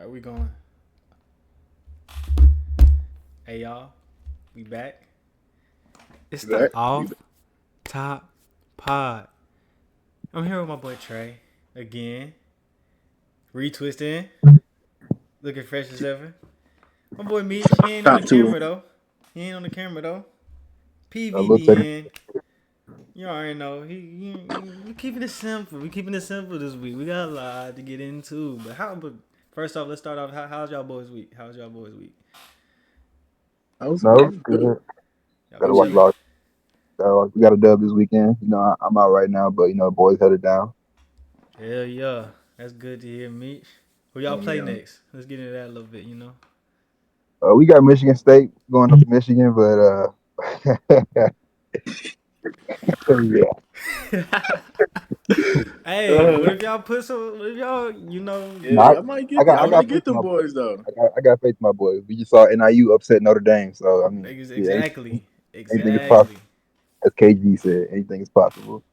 Are we going? Hey y'all, we back. It's You the back? Off Top Pod. I'm here with my boy Trey again, retwisting, looking fresh as ever. My boy Meech, he ain't on the Top two. camera though. He ain't on the camera though. Looks like PVDN. You already know. We keeping it simple. We keeping it simple this week. We got a lot to get into. But first off, let's start off. How's y'all boys week? How's y'all boys week? I was, no, I was it's good. good. Y'all been Gotta watch OG. chilling? lots. We got a dub this weekend. I'm out right now, but boys headed down. Hell yeah. That's good to hear, Meech. Who y'all play Yeah. next? Let's get into that a little bit. We got Michigan State going up to Michigan, but yeah, Hey, what Uh, if y'all put some? What if y'all, no, yeah, I might get I I vote might got faith get in them my boys. boys though. I got faith in my boys. We just saw NIU upset Notre Dame, so I mean, yeah, exactly, anything is possible. exactly. As KG said, anything is possible.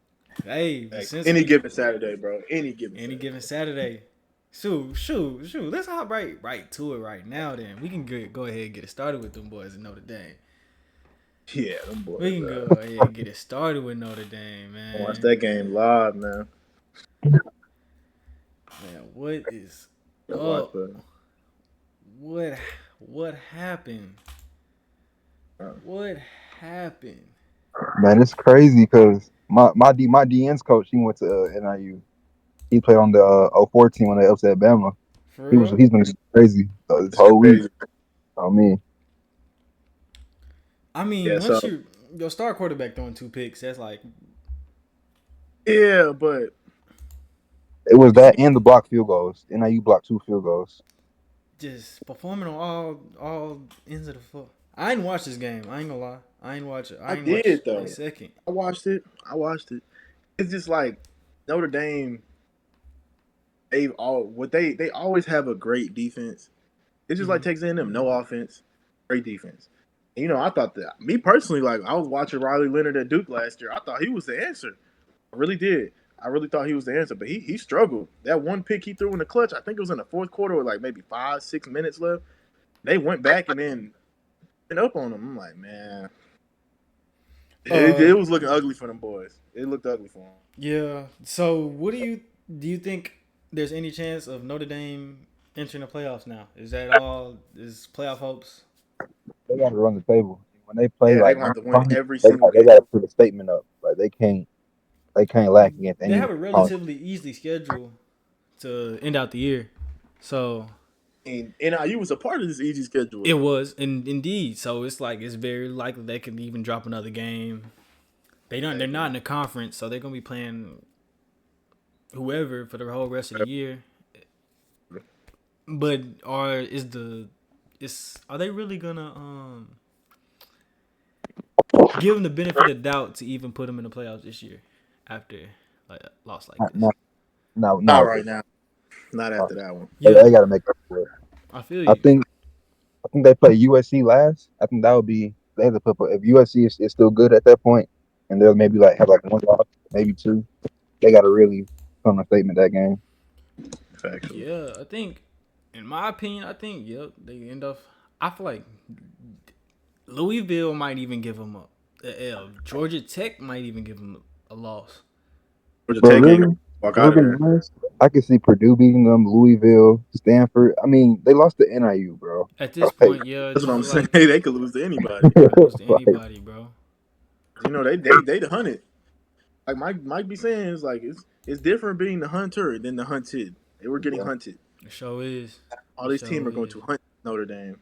Hey, but Like, since any we given Saturday, bro. Any given any Saturday. given Saturday, shoot, let's hop right to it right now. Then we can go ahead and get it started with them boys in Notre Dame. Yeah, them We boys. can go ahead and get it started with Notre Dame, Watch man. that game live, man. Man, what is Gotta watch up? that. What happened? Uh, What happened? Man, it's crazy because my DN's coach, he went to NIU. He played on the 04 team when they upset Bama. For He's real? been crazy this It's whole week. crazy. I mean, I mean, Yeah, so once your star quarterback throwing 2 picks, that's like yeah, but it was you that see, and the blocked field goals. NIU blocked 2 field goals. just performing on all ends of the floor. I ain't watch this game. I ain't gonna lie. I I ain't watch did a though. second. I watched it. I watched it. It's just like Notre Dame. They always have a great defense. It's just like Mm-hmm. Texas A&M, no offense, great defense. And, I thought that me personally, like I was watching Riley Leonard at Duke last year. I thought he was the answer. I really did. I really thought he was the answer, but he struggled. That one pick he threw in the clutch, I think it was in the fourth quarter with like maybe 5, 6 minutes left. They went back and then went up on him. I'm like, man, Uh, it was looking ugly for them boys. It looked ugly for them. yeah. So, what do you think? There's any chance of Notre Dame entering the playoffs now? Is that all? Is playoff hopes? They got to run the table. When they play Yeah, they're like gonna have to win non-conference, every single they game. got to put a statement up. Like they can't lack against They any have a college. relatively easy schedule to end out the year, so And NIU was a part of this easy schedule. it was indeed. So it's like it's very likely they could even drop another game. They're not Exactly. in the conference, so they're gonna be playing whoever for the whole rest of the year. But are they really gonna give them the benefit of doubt to even put them in the playoffs this year after like a loss like Not this? not not, Not not right really. now. Not Uh, after that one. Yeah, they got to make up for it. I feel I you. think I think they play USC last. I think that would be they have to put if USC is still good at that point, and they'll maybe like have like one loss, maybe two. They got to really come a statement that game. Factually. Yeah, in my opinion, yep, they end up. I feel like Louisville might even give them a L. Georgia Tech might even give them a loss. Georgia But Tech ain't gonna really, walk if out we're of being there. honest, I could see Purdue beating them, Louisville, Stanford. I mean, they lost to NIU, bro. At this Like, point, yeah, That's what I'm saying. like They could lose to anybody. they could lose to like, anybody, bro. They the hunted. Like Mike be saying, is like it's different being the hunter than the hunted. They were getting yeah. hunted. The show is. All The these show teams are going is. to hunt Notre Dame.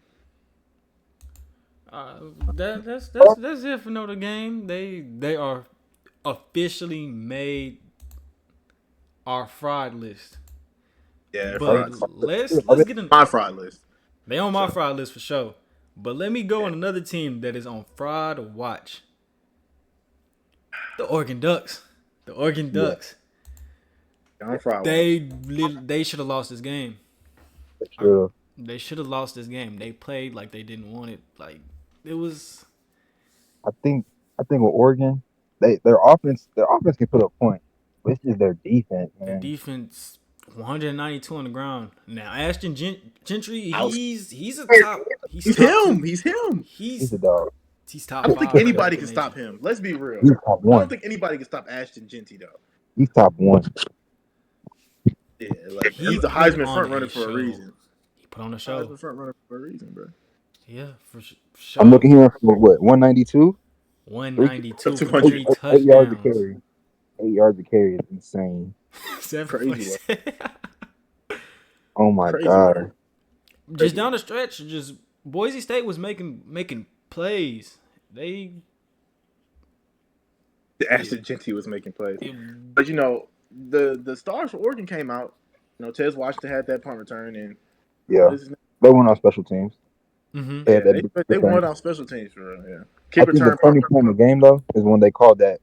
That's it for Notre Dame. They are officially made our fraud list. Yeah, Are But fraud. they, are let's they, get in. My fraud list. They on my So fraud list for sure. But let me go yeah, on another team that is on fraud watch. The Oregon Ducks. The Oregon yeah, Ducks. I'm fraud watch. They should have lost this game. for I, sure. they should have lost this game. They played like they didn't want it. Like it was I think I think with Oregon, their offense can put up points, but it's just their defense, their man. defense 192 on the ground. Now Ashton Gentry, I was- he's a top. He's top him. two. He's him. He's a He's dog. he's I top don't think 5 player anybody in can the stop nation. him. Let's be real. He's top I one. don't think anybody can stop Ashton Genty though. He's top one. Yeah, like He he's the put Heisman on front a runner for a show. reason. He put on a show. Heisman front runner for a reason, bro. Yeah, for sure. I'm looking here for what 192. 192 for 200. 3 8 yards a touchdowns. carry. 8 yards a carry is insane. 7 Oh my Crazy, god. bro. Just down the stretch, just Boise State was making plays. They Ashton Genty was making plays. But you know, the stars for Oregon came out. You know, Tez Washington had that punt return, and Yeah, what is his name? they went on special teams. mm-hmm. They Yeah, had that big they return. won on special teams for real. Yeah, I kick think the return. turning point in the game though is when they called that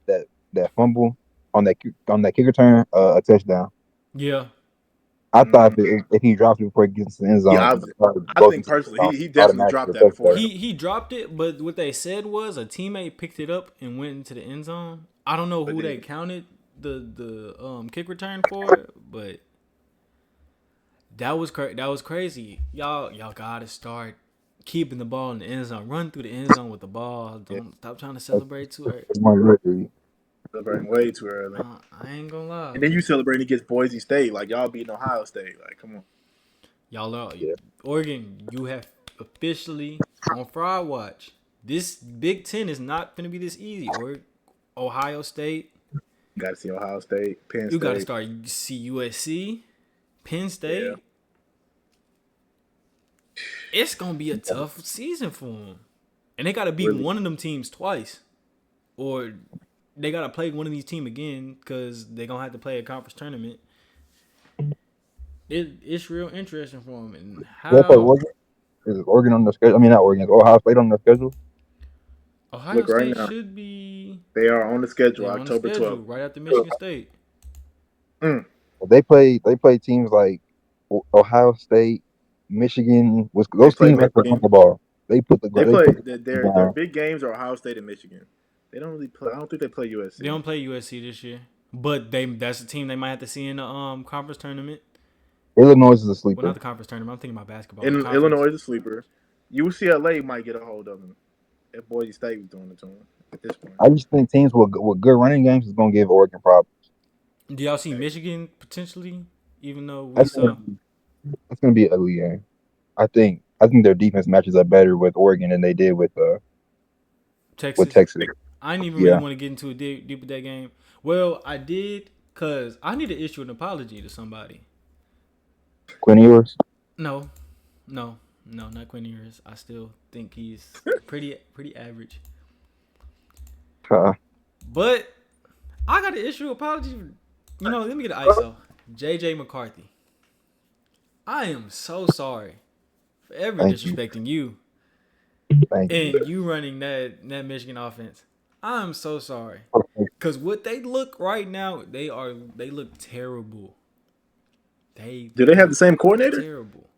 fumble on that kick return a touchdown. Yeah. I thought if he dropped it before he gets to the end zone, Yeah, I think personally he definitely dropped that before. He dropped it, but what they said was a teammate picked it up and went into the end zone. I don't know who they counted the kick return for, but that was crazy. Y'all gotta start keeping the ball in the end zone. Run through the end zone with the ball. Don't stop trying to celebrate too early. Celebrating way too early. I ain't gonna lie. And then you celebrating against Boise State like y'all beating Ohio State. Like, come on. Y'all are Oregon. You have officially on fraud watch. This Big Ten is not gonna be this easy. Or Ohio State. You got to see Ohio State, Penn State. You got to start see USC, Penn State. Yeah. It's gonna be a tough season for them, and they got to beat one of them teams twice, or they got to play one of these teams again because they're gonna have to play a conference tournament. It's real interesting for them. And how is Oregon on the schedule? I mean, not Oregon. Is Ohio State on the schedule? Ohio State should be. They are on the schedule, October 12th, right after Michigan State. They play teams like Ohio State, Michigan. Those teams like the ball. They play their big games are Ohio State and Michigan. They don't really play. I don't think they play USC. They don't play USC this year, but that's a team they might have to see in the conference tournament. Illinois is a sleeper. Well, not the conference tournament. I'm thinking about basketball. Illinois is a sleeper. UCLA might get a hold of them if Boise State was doing it to them at this point. I just think teams with good running games is going to give Oregon problems. Do y'all see Michigan potentially? Even though it's going to be an ugly game. I think their defense matches up better with Oregon than they did with Texas. I didn't even really want to get into a deep with that game. Well, I did because I need to issue an apology to somebody. Quinn Ewers? No, not Quinn Ewers. I still think he's pretty average. But I got to issue an apology. Let me get an ISO. JJ McCarthy. I am so sorry for ever disrespecting you. Thank you. You running that Michigan offense. I'm so sorry. Because what they look right now, they look terrible. Do they have the same coordinator? Terrible.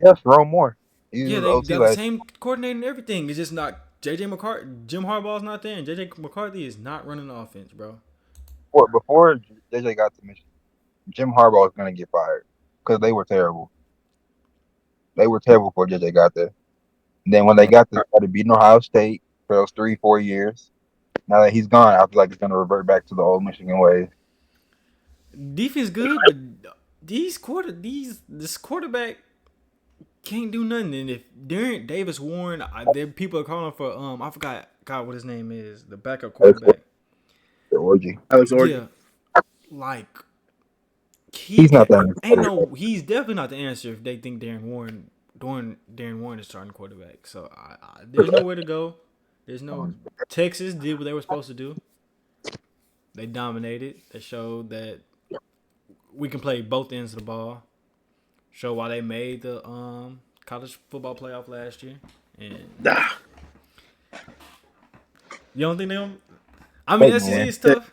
Yes, Ron Moore. Yeah, they got the same coordinator and everything. It's just not JJ McCarthy. Jim Harbaugh's not there, and JJ McCarthy is not running the offense, bro. Before JJ got to Michigan, Jim Harbaugh was going to get fired because they were terrible. They were terrible before JJ got there. And then when they got there, they started beating Ohio State for those 3-4 years. Now that he's gone, I feel like it's going to revert back to the old Michigan ways. Defense good, but this quarterback can't do nothing. And if Darren Davis Warren, people are calling for I forgot what his name is, the backup quarterback. Alex Orji. Yeah, like he's not that. He's definitely not the answer if they think Darren Warren is starting quarterback. So there's nowhere to go. Texas did what they were supposed to do. They dominated. They showed that we can play both ends of the ball. Show why they made the college football playoff last year. And you don't think they don't? I mean, SEC is tough.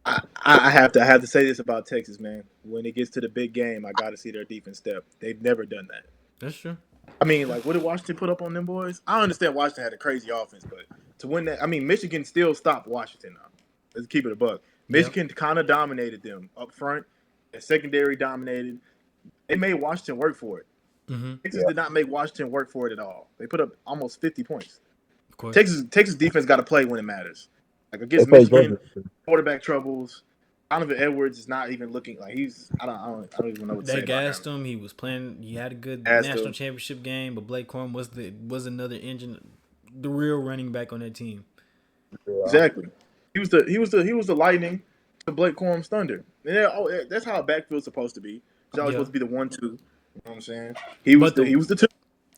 I have to say this about Texas, man. When it gets to the big game, I got to see their defense step. They've never done that. That's true. I mean, like, what did Washington put up on them boys? I understand Washington had a crazy offense, but to win that, I mean, Michigan still stopped Washington now. Let's keep it a buck. Michigan kind of dominated them up front, secondary dominated. They made Washington work for it. Mm-hmm. Texas did not make Washington work for it at all. They put up almost 50 points. Of course. Texas defense got to play when it matters. Like They against played Michigan, great. quarterback troubles. Donovan Edwards is not even looking like he's. I don't even know what to say They about gassed him. him. He was playing. He had a good Gassed national him. championship game, but Blake Corum was another engine, the real running back on that team. Yeah. Exactly. He was the lightning to Blake Corum's thunder. And that's how a backfield's supposed to be. It's always Yeah. supposed to be the 1-2. You know what I'm saying? He was the 2.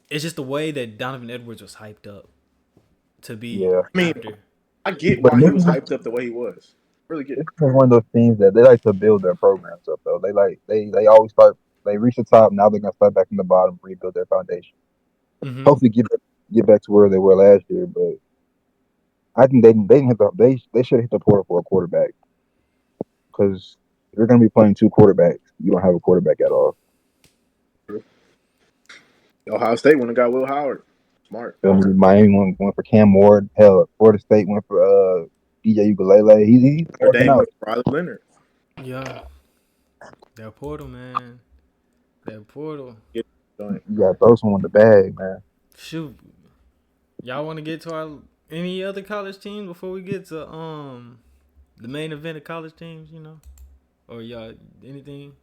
It's just the way that Donovan Edwards was hyped up to be Yeah. I mean, after. I get But why he was Michigan, hyped up the way he was. Really get it. it's one of those teams that they like to build their programs up though. They always start. They reach the top. Now they're gonna start back from the bottom, rebuild their foundation. Mm-hmm. Hopefully, get back to where they were last year. But I think they didn't hit they should have hit the portal for a quarterback because if you're gonna be playing two quarterbacks, you don't have a quarterback at all. Ohio State went and got Will Howard. Smart. Miami went for Cam Ward. Hell, Florida State went for DJ Ugalele. He's Notre working Dame out. went for Riley Leonard. Yeah. That portal, man. That portal. You got to throw someone in the bag, man. Shoot. Y'all want to get to our any other college teams before we get to the main event of college teams? You know, or y'all anything?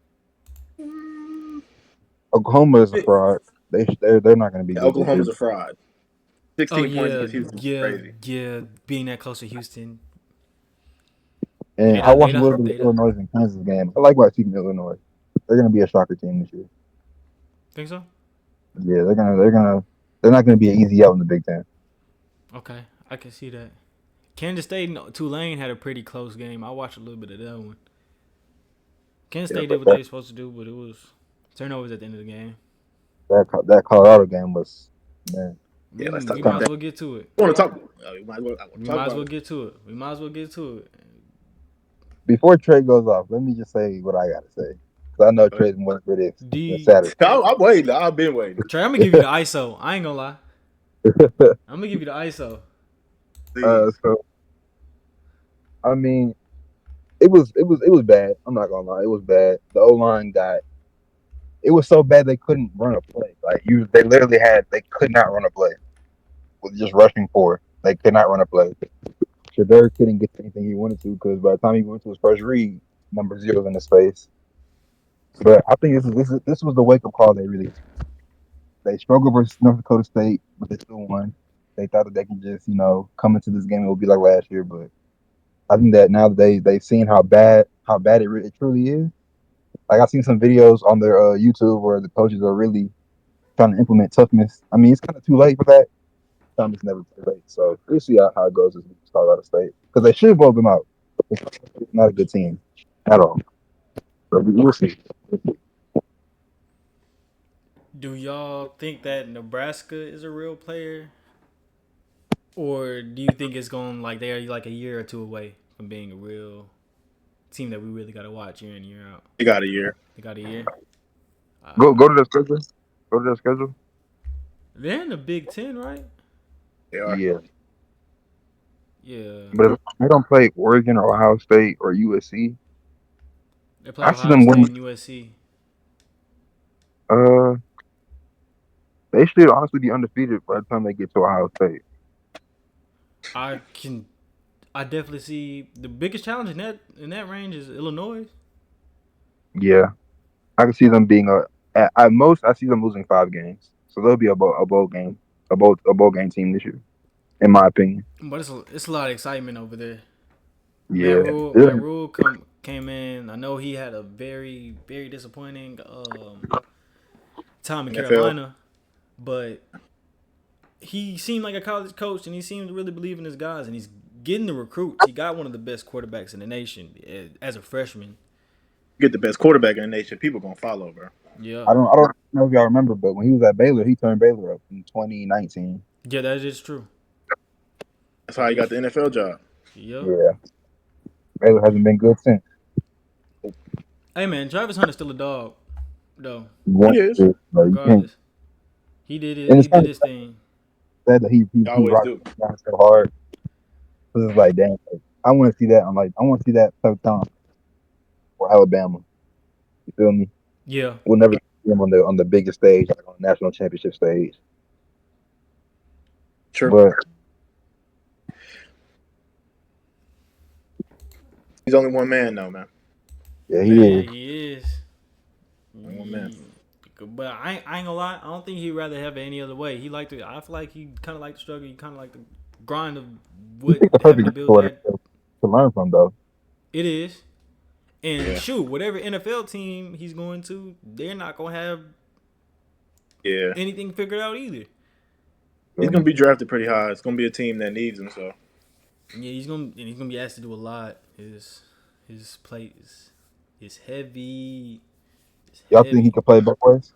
Oklahoma is a fraud. They're not going to be good. Oklahoma's a fraud. 16 Oh points yeah, against Houston. yeah, Crazy. yeah. Being that close to Houston. And I watched a little bit of They Illinois and Kansas game. I like watching Illinois. They're going to be a shocker team this year. Think so? Yeah, they're not going to be an easy out in the Big Ten. Okay, I can see that. Kansas State and Tulane had a pretty close game. I watched a little bit of that one. Kansas State did what they were supposed to do, but it was turnovers at the end of the game. That Colorado game was, man. Yeah, let's talk We about might that. as well get to it. I want to talk. We might as well get to it. We might as well get to it. Before Trey goes off, let me just say what I got to say. Because I know Trey's more for this. Saturday. I'm waiting. I've been waiting. Trey, I'm going to give you the ISO. I ain't going to lie. I'm going to give you the ISO. So, I mean, it was bad. I'm not gonna lie, it was bad. The O line it was so bad they couldn't run a play. They could not run a play with just rushing forward. They could not run a play. Shedeur couldn't get to anything he wanted to because by the time he went to his first read, number 0 in his face. But I think this was the wake up call they struggled versus North Dakota State, but they still won. They thought that they could just come into this game it would be like last year, but I think that now that they've seen how bad it truly is. Like I've seen some videos on their YouTube where the coaches are really trying to implement toughness. I mean, it's kind of too late for that. Time is never too late. So we'll see how it goes against Colorado State because they should blow them out. It's not a good team at all. But we'll see. Do y'all think that Nebraska is a real player? Or do you think it's going they're like a year or two away from being a real team that we really got to watch year in, year out? They got a year. They got a year? Go to the schedule. Go to their schedule. They're in the Big Ten, right? They are. Yeah. Yeah. But if they don't play Oregon or Ohio State or USC, They play I see Ohio them State winning. and USC. They should honestly be undefeated by the time they get to Ohio State. I definitely see the biggest challenge in that range is Illinois. Yeah, I can see them being at most. I see them losing 5 games, so they'll be a bowl game team this year, in my opinion. But it's a lot of excitement over there. Yeah, Matt Rule came in. I know he had a very, very disappointing time in Carolina, but he seemed like a college coach, and he seemed to really believe in his guys, and he's getting the recruits. He got one of the best quarterbacks in the nation as a freshman. Get the best quarterback in the nation. People gonna follow, bro. Yeah. I don't know if y'all remember, but when he was at Baylor, he turned Baylor up in 2019. Yeah, that is true. That's how he got the NFL job. Yep. Yeah, Baylor hasn't been good since. Hey man, Travis Hunter's still a dog, though. He is. Regardless, he did it. He did his thing. Said that he Always do. so hard. It's like, damn, I want to see that. I want to see that type of talent for Alabama. You feel me? Yeah. We'll never see him on the biggest stage, like on the national championship stage. True. But He's only one man, though, man. yeah, he Man, is. he is. One man. But I ain't gonna lie. I don't think he'd rather have it any other way. He like to. I feel like he kind of like the struggle. He kind of like the grind of He what picked the having to perfect build quarter that. to learn from, though. It is. And Yeah. shoot, whatever NFL team he's going to, they're not gonna have Yeah. anything figured out either. He's gonna be drafted pretty high. It's gonna be a team that needs him. So Yeah, he's gonna be asked to do a lot. His plate is heavy. It's Y'all think he could play both ways?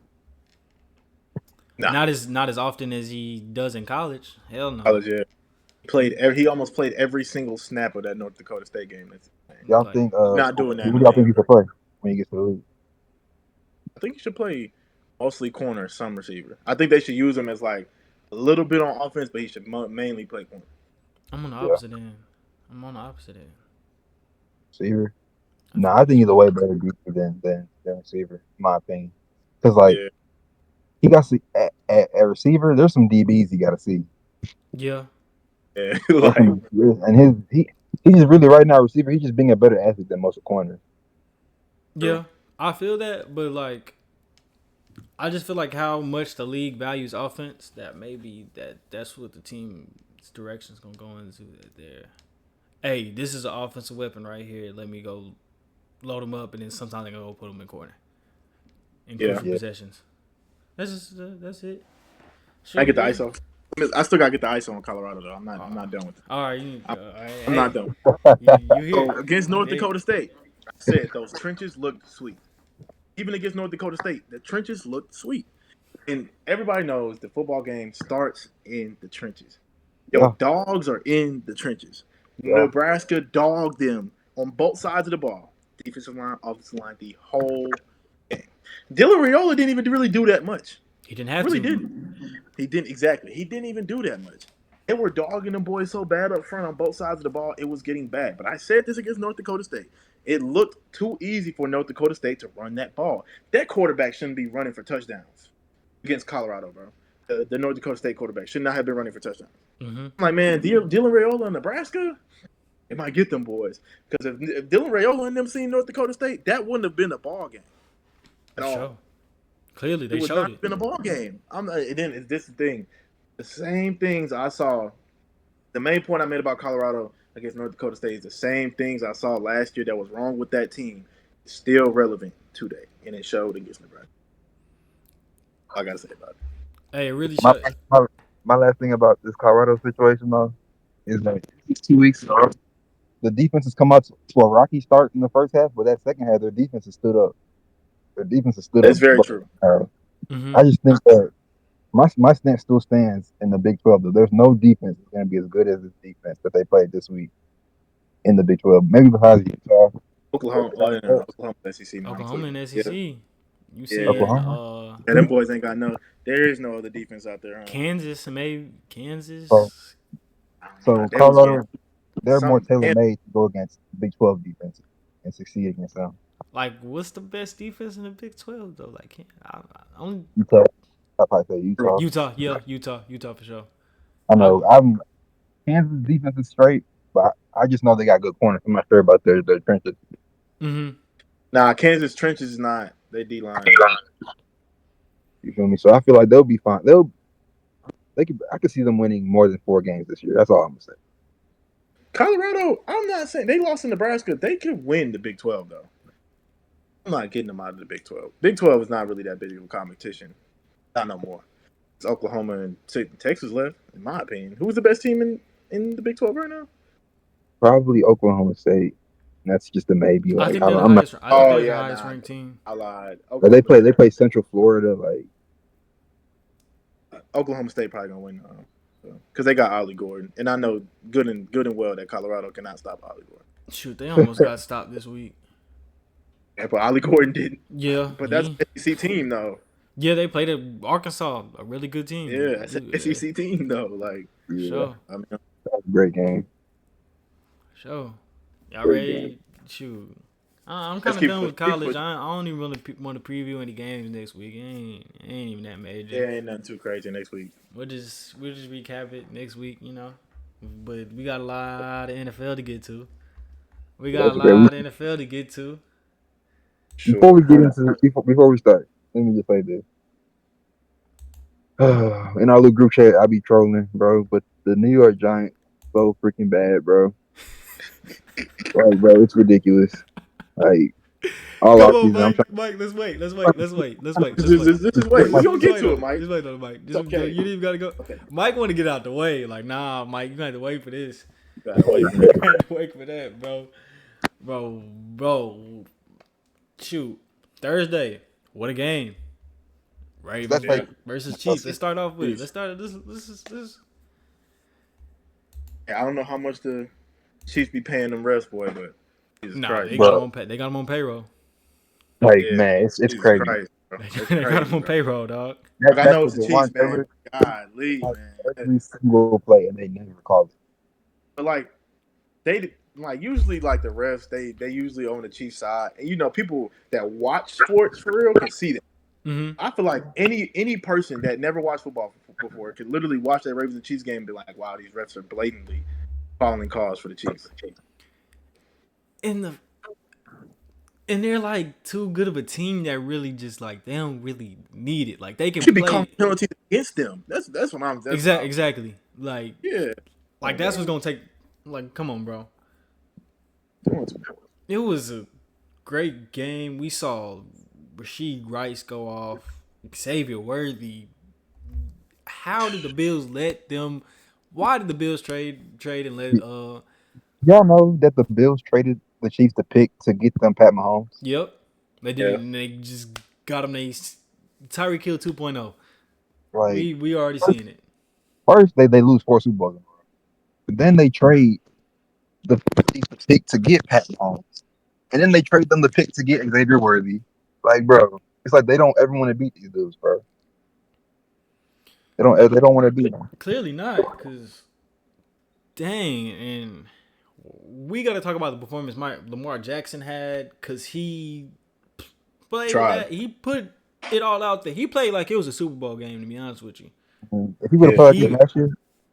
nah, Not as often as he does in college. Hell no. college. Yeah, he almost played every single snap of that North Dakota State game. That's insane. Y'all Like, think Not doing that. who do y'all think he could play when he gets to the league? I think he should play mostly corner, some receiver. I think they should use him as like a little bit on offense, but he should mainly play corner. I'm on the Yeah. opposite end. Receiver? Nah, I think he's a way better defender than receiver, in my opinion. Because like Yeah, he got to at receiver, there's some DBs he got to see. Yeah. yeah. There's like some- and he's just really right now receiver. He's just being a better athlete than most of corners. Yeah. I feel that, but like I just feel like how much the league values offense that maybe that's what the team's direction's gonna go into there. Hey, this is an offensive weapon right here. Let me go load them up, and then sometimes they're gonna go put them in corner in Yeah. crucial Yeah. possessions. That's it. I get the yeah. ISO. I still gotta get the ISO on Colorado though. I'm not done with it. All right, I'm not done. You hear So, against North Hey. Dakota State, I said those trenches looked sweet. Even against North Dakota State, the trenches looked sweet. And everybody knows the football game starts in the trenches. Yeah. Dogs are in the trenches. Yeah. Nebraska dogged them on both sides of the ball. Defensive line, offensive line, the whole game. Dylan Raiola didn't even really do that much. He didn't have Really to. didn't. He didn't exactly. He didn't even do that much. They were dogging them boys so bad up front on both sides of the ball, it was getting bad. But I said this against North Dakota State. It looked too easy for North Dakota State to run that ball. That quarterback shouldn't be running for touchdowns against Colorado, bro. The North Dakota State quarterback should not have been running for touchdowns. Mm-hmm. I'm like, man, Dylan Raiola in Nebraska, it might get them boys. Because if Dylan Raiola and them seen North Dakota State, that wouldn't have been a ball game at all. Sure. Clearly, they It would showed not it. have been a ball game. Then this is the thing. The same things I saw. The main point I made about Colorado against North Dakota State is the same things I saw last year that was wrong with that team. It's still relevant today, and it showed against Nebraska. All I gotta say about it. Hey, it really My, showed. my last thing about this Colorado situation though is like these 2 weeks ago, the defense has come out to a rocky start in the first half, but that second half their defense has stood up. Their defense has stood That's up. very true. Mm-hmm. I just think that my stance still stands in the Big 12. That there's no defense that's going to be as good as this defense that they played this week in the Big 12. Maybe besides Utah. Oklahoma, SEC. Oklahoma and SEC. Yeah. You see, Oklahoma? Yeah, them boys ain't got no. There is no other defense out there. Huh? Kansas, maybe Kansas. So That Colorado, was they're more some- tailor made to go against Big 12 defense and succeed against them. Like, what's the best defense in the Big 12 though? Like, only Utah, I probably say Utah. Utah. Yeah, Utah for sure. I know. Kansas defense is straight, but I just know they got good corners. I'm not sure about their trenches. Mm-hmm. Nah, Kansas trenches is not. They D line. You feel me? So I feel like they'll be fine. I could see them winning more than 4 games this year. That's all I'm gonna say. Colorado, I'm not saying they lost in Nebraska. They could win the Big 12 though. I'm not getting them out of the Big 12. Big 12 is not really that big of a competition. Not no more. It's Oklahoma and Texas left, in my opinion. Who's the best team in the Big 12 right now? Probably Oklahoma State. And that's just a maybe. I Like, think I they're the don't- I'm not. highest. I think they're the yeah, highest nah. ranked team. I lied. But they play Central Florida. Like, Oklahoma State probably gonna win because they got Ollie Gordon, and I know good and well that Colorado cannot stop Ollie Gordon. Shoot, they almost got stopped this week. Yeah, but Ollie Gordon didn't. Yeah, But that's an SEC team though. yeah. They played at Arkansas, a really good team. Yeah, that's an SEC team though. Like, yeah, Sure, I mean, that's a great game. sure. Y'all Great ready? game. Shoot. I'm Let's kind of keep done with keep college. pushing. I don't even really want to preview any games next week. It ain't even that major. Yeah, ain't nothing too crazy next week. We'll just recap it next week, you know. But we got a lot of NFL to get to. We got a That's okay. lot of NFL to get to. Before Sure. we get into this, before we start, let me just say this. In our little group chat, I be trolling, bro. But the New York Giants so freaking bad, bro. Like, bro, it's ridiculous. Like all Come off on, season, I'm Mike. trying. Mike, let's wait. Let's wait. Let's wait. Let's wait. This Let's is wait. this, this is wait. We gonna Just get wait to on it, Mike. Just wait on it, Mike. It's okay. You didn't even gotta go. Okay. Mike want to get out the way. Like, nah, Mike, you got to wait for this. You gotta wait for You that. got to wait for that, bro. Bro. Shoot. Thursday. What a game. That's Ravens like versus Chiefs. Let's start off with it. Chiefs. Let's start this. I don't know how much the Chiefs be paying them refs, boy, but Jesus Nah, Christ. they got bro. they got him on payroll. Like Yeah, man, it's Jesus crazy. Christ, bro. It's They got him crazy, on bro. payroll, dog. Like, I That's know what it's the the Chiefs, one man. ever God, leave, man. every single play, and they never call it. But like they like usually like the refs, they usually on the Chiefs side, and you know people that watch sports for real can see that. Mm-hmm. I feel like any person that never watched football before could literally watch that Ravens and Chiefs game and be like, wow, these refs are blatantly calling calls for the Chiefs. And the and they're like too good of a team that really just like they don't really need it. Like they can Should be calling play penalties against them. That's what I'm. That's what I'm. exactly. Like Yeah. that's what's gonna take. Like, come on, bro. Bro. It was a great game. We saw Rasheed Rice go off. Xavier Worthy. How did the Bills let them? Why did the Bills trade and let? Y'all know that the Bills traded the Chiefs to pick to get them Pat Mahomes. Yep, they did Yeah. it. And they just got him. They Tyreek Hill 2.0. Like We already seeing it. first they lose 4 Super Bowls, but then they trade the Chiefs to pick to get Pat Mahomes, and then they trade them to pick to get Xavier Worthy. Like, bro, it's like they don't ever want to beat these dudes, bro. They don't want to beat them. Clearly not, because dang, and we got to talk about the performance Lamar Jackson had, because he played Tried. he put it all out there. He played like it was a Super Bowl game, to be honest with you. If he would have Yeah. played like last year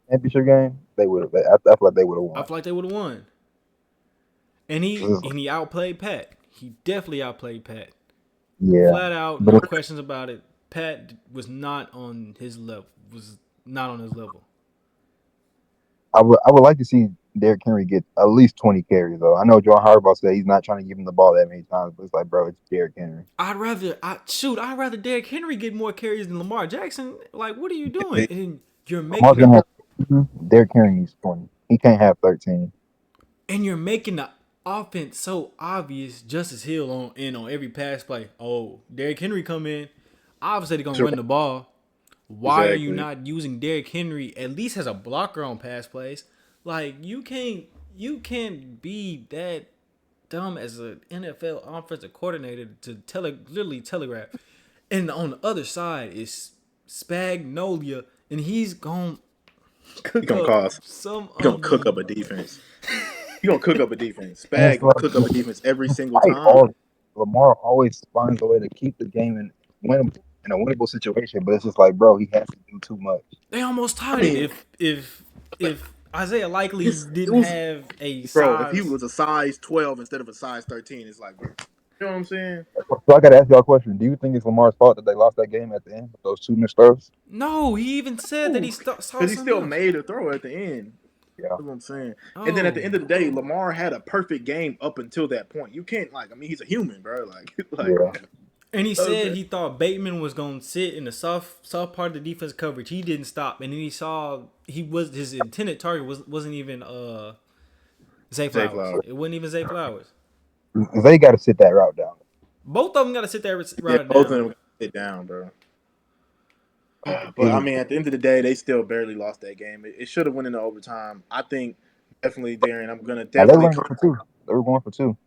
championship game, they would have. I feel like they would have I won. feel like they would have won. And he outplayed Pat. He definitely outplayed Pat. Yeah, Flat out, but no questions about it. Pat was not on his level. I would like to see Derrick Henry get at least 20 carries though. I know John Harbaugh said he's not trying to give him the ball that many times, but it's like, bro, it's Derrick Henry. I'd rather Derrick Henry get more carries than Lamar Jackson. Like, what are you doing? And you're Lamar's making gonna have Derrick Henry needs 20. He can't have 13. the offense so obvious. Justice Hill on every pass play. Oh, Derrick Henry come in. Obviously they're gonna run the ball. Why are you not using Derrick Henry at least as a blocker on pass plays? Like you can't be that dumb as an NFL offensive coordinator to literally telegraph. And on the other side is Spagnolia, and he's gonna cook up some. He gonna cook up a defense. He gonna cook up a defense. And it's Spag gonna like, cook up a defense every single despite time. all, Lamar always finds a way to keep the game in a winnable situation, but it's just like, bro, he has to do too much. They almost tied it. If Isaiah Likely didn't have a Bro, if he size, was a size 12 instead of a size 13, it's like, bro, you know what I'm saying? So I got to ask y'all a question. Do you think it's Lamar's fault that they lost that game at the end with those 2 missed throws? no, he even said that he saw Because he something still else. made a throw at the end. Yeah. That's what I'm saying. And then at the end of the day, Lamar had a perfect game up until that point. You can't he's a human, bro. Yeah. And he said he thought Bateman was gonna sit in the soft part of the defense coverage. He didn't stop, and then he saw his intended target wasn't even Zay Flowers. It wasn't even Zay Flowers. They got to sit that route down. Both of them got to sit there right Yeah, both of them sit down, bro. But I mean, at the end of the day, they still barely lost that game. It should have went into overtime. I think definitely, Darren. I'm gonna They definitely. were going for 2. They were going for 2.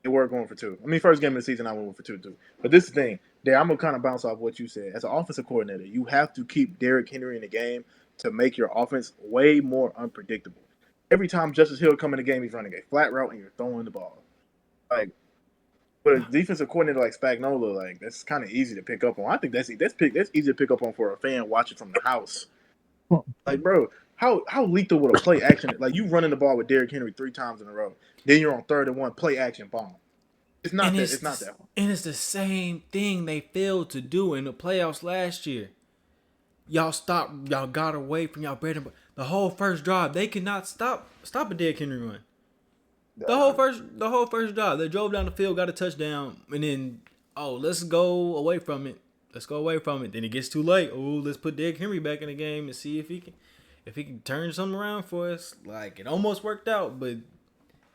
They were going for 2. I mean, first game of the season, I went for 2 too. But this is the thing, Darren. I'm gonna kind of bounce off what you said. As an offensive coordinator, you have to keep Derrick Henry in the game to make your offense way more unpredictable. Every time Justice Hill come in the game, he's running a flat route and you're throwing the ball. Like, but a defensive coordinator like Spagnuolo, like that's kind of easy to pick up on. I think that's easy to pick up on for a fan watching from the house. Like, bro, how lethal would a play action? Like, you running the ball with Derrick Henry 3 times in a row, then you're on 3rd and 1, play action bomb. It's not that. It's not that. And it's the same thing they failed to do in the playoffs last year. Y'all got away from y'all bread and butter. The whole first drive, they could not stop a Derrick Henry run. The whole first drive, they drove down the field, got a touchdown, and then let's go away from it. Then it gets too late. Let's put Derrick Henry back in the game and see if he can turn something around for us. Like, it almost worked out, but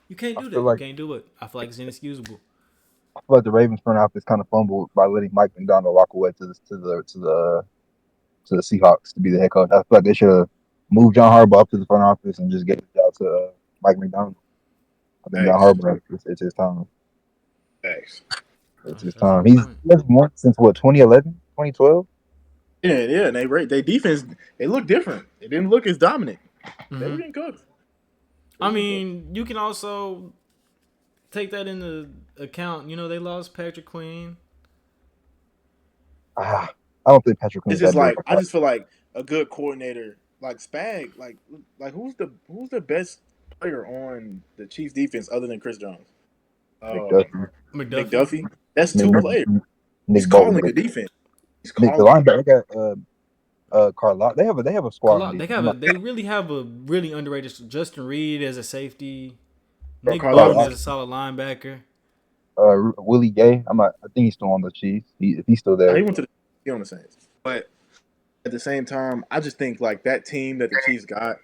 you can't do that. You can't do it. I feel like it's inexcusable. I feel like the Ravens front office kind of fumbled by letting Mike McDonald walk away to the Seahawks to be the head coach. I feel like they should have moved John Harbaugh up to the front office and just gave the job to Mike McDonald. I think John Harbaugh, it's his time. Thanks. It's his time. He's won since what, 2011, 2012? Yeah, and they defense, they look different. They didn't look as dominant. Mm-hmm. They were getting cooked. I mean, you can also take that into account. You know, they lost Patrick Queen. I don't think Patrick Queen. It's just like, I just feel like a good coordinator like Spag, like who's the best player on the Chiefs defense other than Chris Jones? McDuffie. That's 2 players. He's calling the defense. He's calling the linebacker. They got Carlotta. They have a squad. They really have a really underrated Justin Reed as a safety. Nick Bolton as a solid linebacker. Willie Gay. I think he's still on the Chiefs. If he's still there. He went to the Saints. But at the same time, I just think like that team that the Chiefs got,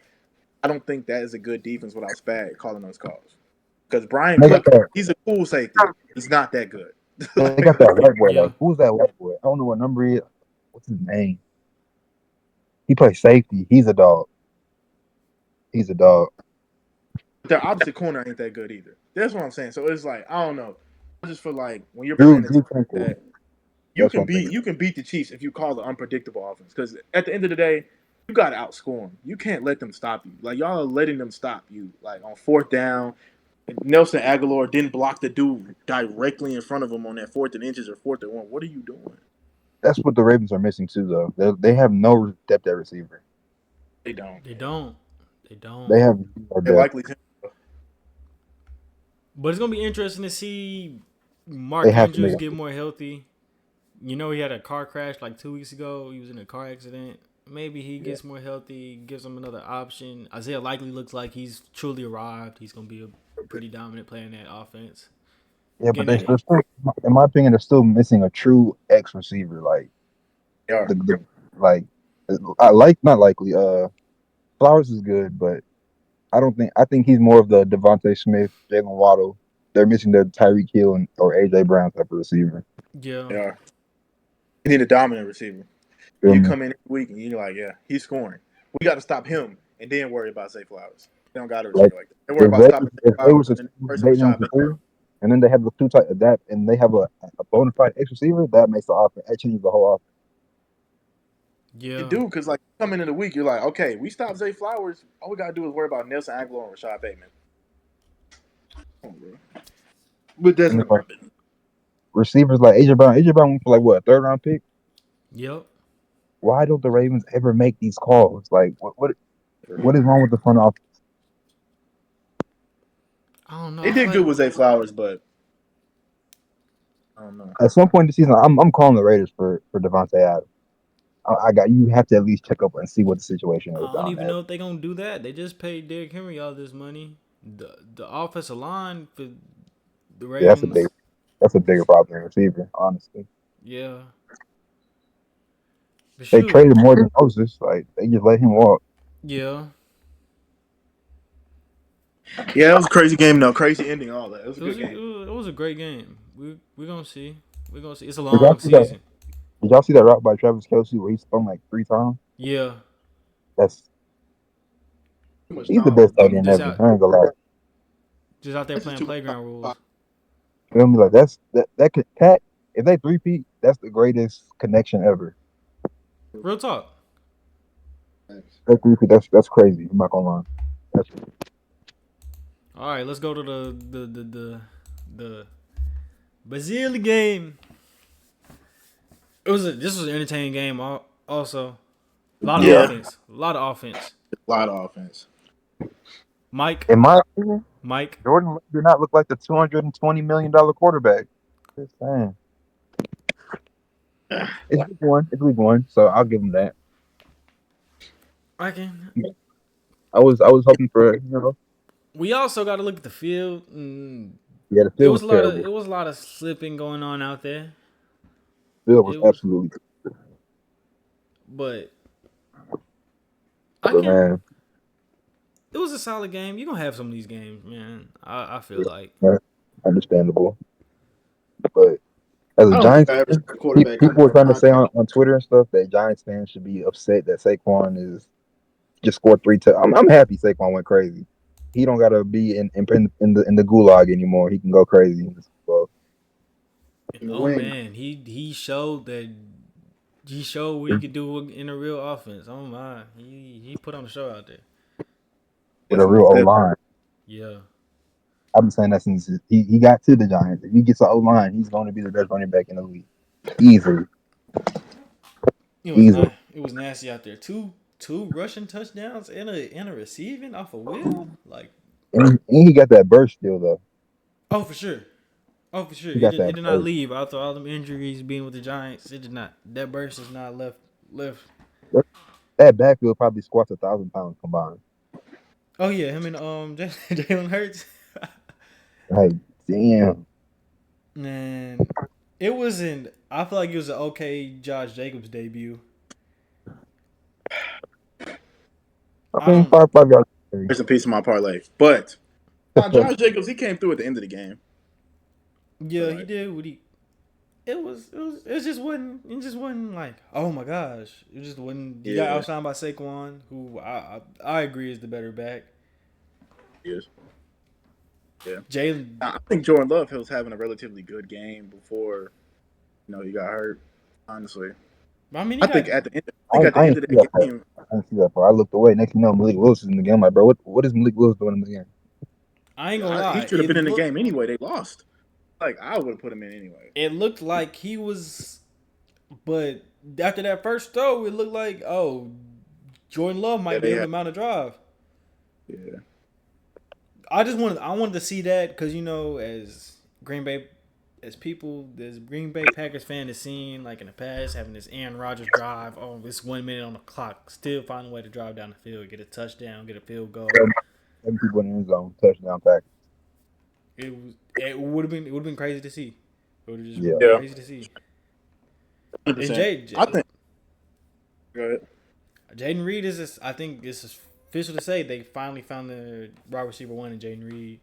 I don't think that is a good defense without Spag calling those calls. Because Brian Cook, he's a cool safety. He's not that good. They got that white boy. Like, who's that white boy? I don't know what number he is. What's his name? He plays safety. He's a dog. Their opposite corner ain't that good either. That's what I'm saying. So it's like, I don't know. I just feel like when you're playing that, you can beat the Chiefs if you call the unpredictable offense. Because at the end of the day, you got to outscore them. You can't let them stop you. Like, y'all are letting them stop you. Like, on 4th down, Nelson Aguilar didn't block the dude directly in front of him on that 4th and inches or 4th and 1. What are you doing? That's what the Ravens are missing too, though. They have no depth at receiver. They don't. They have no depth. Likely. But it's gonna be interesting to see Mark Andrews get more healthy. You know, he had a car crash like 2 weeks ago. He was in a car accident. Maybe he gets more healthy, gives him another option. Isaiah Likely looks like he's truly arrived. He's gonna be a pretty dominant player in that offense. Yeah, but they're still, in my opinion, they're still missing a true X receiver. Like, not likely. Flowers is good, but I think he's more of the Devontae Smith, Jalen Waddle. They're missing the Tyreek Hill or AJ Brown type of receiver. Yeah. You need a dominant receiver. You come in every week and you're like, yeah, he's scoring. We got to stop him and then worry about Zay Flowers. They don't got to receive like that. They worry about stopping Zay Flowers. And then they have the 2 type of that, and they have a bona fide X receiver that makes the offense. That changes the whole offense. Yeah, you do, because like coming into the week, you're like, okay, we stop Zay Flowers. All we gotta do is worry about Nelson Aguilar and Rashad Bateman. But that's not receivers like AJ Brown. AJ Brown went for like what, a 3rd round pick? Yep. Why don't the Ravens ever make these calls? Like, what is wrong with the front office? I don't know. They did good with Zay Flowers, but I don't know. At some point in the season, I'm calling the Raiders for Devontae Adams. You have to at least check up and see what the situation is. I don't even know if they're gonna do that. They just paid Derrick Henry all this money. The offensive line for the Ravens. Yeah, that's a bigger problem than receiver, honestly. Yeah. They traded more than Moses. Like, they just let him walk. Yeah. Yeah, it was a crazy game though. Crazy ending, all that. It was a good game. It was a great game. We're gonna see. It's a long season. Did y'all see that route by Travis Kelce where he spun like 3 times? Yeah. He's the best tight end ever. I ain't gonna lie. Just out there playing playground rules. Feel me? Like that could Pat. If they 3-peat, that's the greatest connection ever. Real talk. That 3-peat, that's crazy. I'm not gonna lie. All right, let's go to the the Brazil game. This was an entertaining game. Also, a lot of Yeah. offense. A lot of offense. A lot of offense. Mike. In my opinion, Mike. Jordan Love did not look like the $220 million quarterback. Just saying. It's week one. It's week one, so I'll give him that. I can. I was hoping for We also got to look at the field. yeah, the It field was was a lot terrible. of it was a lot of slipping going on out there. The field was It was, absolutely but but man, it was a solid game. You're gonna have some of these games, man. I feel like. understandable. But as I a don't think Giants I ever fan, seen a quarterback come people were from trying to say Montana. on Twitter and stuff that Giants fans should be upset that Saquon is just scored 3 touchdowns. I'm happy Saquon went crazy. He don't gotta be in the gulag anymore. He can go crazy. Well, Oh Win. man, he showed what he could do in a real offense. Oh my, he put on the show out there. with a real O line. Yeah. I've been saying that since he got to the Giants. If he gets an O line, he's going to be the best running back in the league, easily. It was nasty out there. Two rushing touchdowns and a receiving off a wheel. Like, And he got that burst still though. oh for sure. He got It that did not burst. leave after all them injuries being with the Giants. It did not. That burst is not left. That backfield probably squats 1,000 pounds combined. Oh yeah, him and Jalen Hurts. Like damn. Man, it wasn't. I feel like it was an okay Josh Jacobs debut. I mean, 5 yards. There's a piece of my parlay, but Josh Jacobs, he came through at the end of the game. Yeah, he did. It just wasn't like, oh my gosh. It just wasn't. You got outshined by Saquon, who I agree is the better back. Yes. Yeah. Jalen. I think Jordan Love was having a relatively good game before, he got hurt. Honestly, I mean, at the end of I that game, didn't see that part. I looked away. Next thing you know, Malik Willis is in the game. I'm like, bro, what is Malik Willis doing in the game? I ain't gonna lie. he should have been in the game anyway. They lost. Like, I would have put him in anyway. It looked like he was, but after that first throw, it looked like, oh, Jordan Love might be able to mount a drive. Yeah. I wanted to see that because as Green Bay Packers fan has seen like in the past having this Aaron Rodgers drive. Oh, it's 1 minute on the clock, still find a way to drive down the field, get a touchdown, get a field goal. 7 people in the end zone, touchdown pack. It would have been crazy to see. It would have just been crazy to see. 100%. I think. Go ahead. Jaden Reed I think it's official to say they finally found the wide receiver one in Jaden Reed.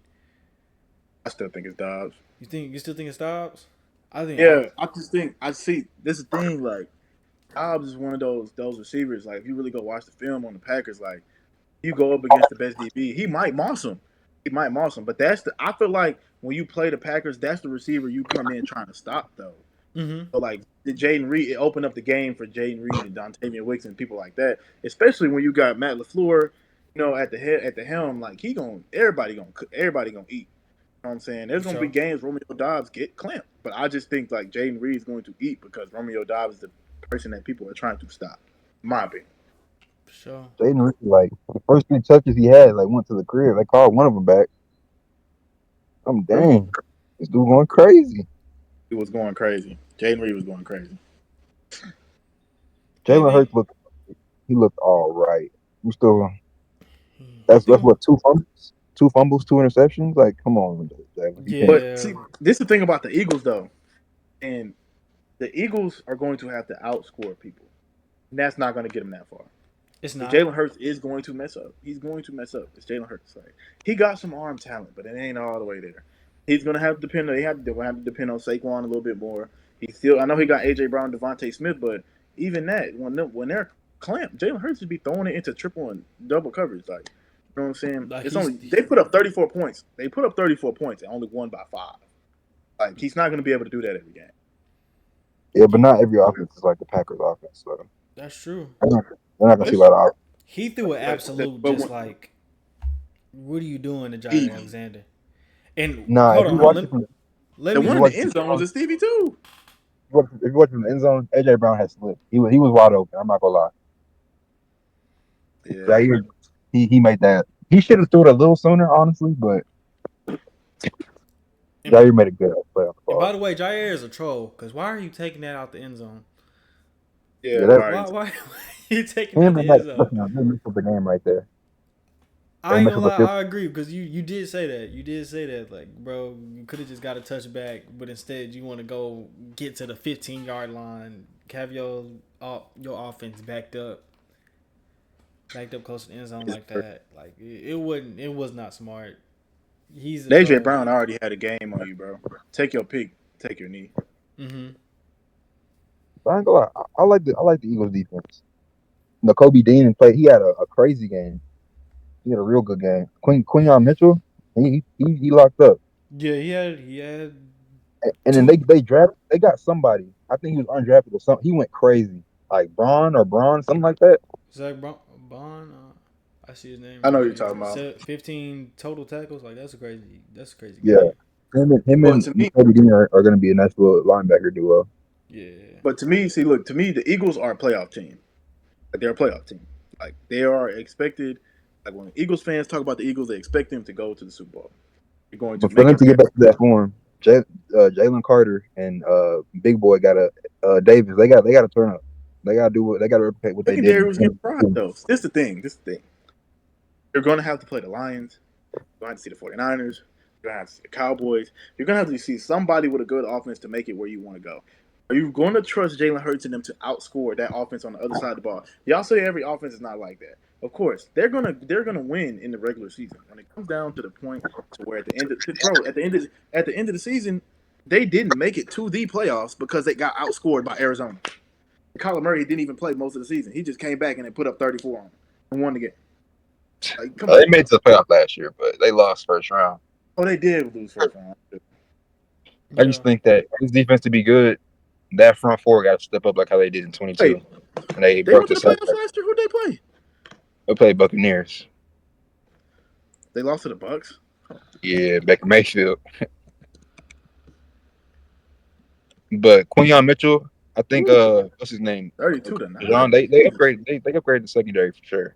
I still think it's Dobbs. You still think it's Dobbs? I just think this is the thing, like Dobbs is one of those receivers, like if you really go watch the film on the Packers, like you go up against the best DB, he might moss him. But I feel like when you play the Packers, that's the receiver you come in trying to stop though. Mm-hmm. So like the Jaden Reed, it opened up the game for Jaden Reed and Dontavian Wicks and people like that. Especially when you got Matt LaFleur, at the helm, like everybody gonna eat. You know what I'm saying? There's gonna be games Romeo Dobbs get clamped, but I just think like Jaden Reed is going to eat because Romeo Dobbs is the person that people are trying to stop. In my opinion. Sure. Jaden Reed, like the first 3 touches he had, like went to the crib. They called one of them back. Dang, this dude going crazy. He was going crazy. Jaden Reed was going crazy. Jalen Hurts looked all right. We still. That's what 2 fumbles, 2 interceptions. Like, come on, Jalen. Yeah. But see, this is the thing about the Eagles though, and the Eagles are going to have to outscore people, and that's not going to get them that far. It's not. Jalen Hurts is going to mess up. He's going to mess up. It's Jalen Hurts. Like, he got some arm talent, but it ain't all the way there. He's going to have to depend. They have to depend on Saquon a little bit more. I know he got AJ Brown, Devontae Smith, but even that, when they're clamped, Jalen Hurts would be throwing it into triple and double coverage. Like, you know what I'm saying? Like they put up 34 points. They put up 34 points and only won by 5. Like, he's not going to be able to do that every game. Yeah, but not every offense is like the Packers offense. So. That's true. They're not gonna see a lot of offense. He threw an absolute like, what are you doing to Johnny Alexander? And if you watch Let The me. one in the end zone was a Stevie too. If you watch from the end zone, AJ Brown had slipped. He was wide open. I'm not gonna lie. Yeah. Zaire, he made that. He should have threw it a little sooner, honestly, but Zaire made a good play on the And ball. by the way, Jair is a troll. Cause why are you taking that out the end zone? Yeah, Yeah, why? Why are you taking that out him the and end that zone? they messed up the game right there. I They ain't messed gonna up lie, the I agree because you did say that. You did say that, like, bro, you could have just got a touchback, but instead you want to go get to the 15-yard line, have your offense backed up close to the end zone like that. Like it wouldn't, it was not smart. He's a AJ troll. Brown already had a game on you, bro. Take your pick. Take your knee. Mm-hmm. But I ain't gonna lie, I like the Eagles defense. Kobe Dean played. He had a crazy game. He had a real good game. Quinion Mitchell, he locked up. Yeah, he had And then two. they got somebody. I think he was undrafted or something. He went crazy. Like Braun, something like that. Zach Bond. I see his name I right know what you're here. talking about. 15 total tackles. Like that's a crazy. That's a crazy Yeah. game. Him But and to me, Kobe Dean are going to be a nice little linebacker duo. Yeah. see, look, to me, the Eagles are a playoff team. Like they're a playoff team. Like they are expected. Like when Eagles fans talk about the Eagles, they expect them to go to the Super Bowl. You're going to But for make them it to there. get back to that form, Jalen Carter and Big Boy got Davis. They got to turn up. They got to do what they got to replicate what they did. Secondary was getting fried though. This is the thing. You're going to have to play the Lions. You're going to have to see the 49ers. You're going to have to see the Cowboys. You're going to have to see somebody with a good offense to make it where you want to go. Are you going to trust Jalen Hurts and them to outscore that offense on the other side of the ball? Y'all say every offense is not like that. Of course, they're gonna win in the regular season. When it comes down to the point to where at the end of the season, they didn't make it to the playoffs because they got outscored by Arizona. Kyler Murray didn't even play most of the season. He just came back and then put up 34 on them and won the game. Like, come on. They made it to the playoff last year, but they lost first round. Oh, they did lose first round. I just think that his defense to be good, that front four got to step up like how they did in 22, Wait, and they they broke went to the the cycle. playoffs last year. Who'd they play? They played Buccaneers. They lost to the Bucks. Yeah, Baker Mayfield. But Quinion Mitchell, I think what's his name? 32-9. John, they upgraded the secondary for sure.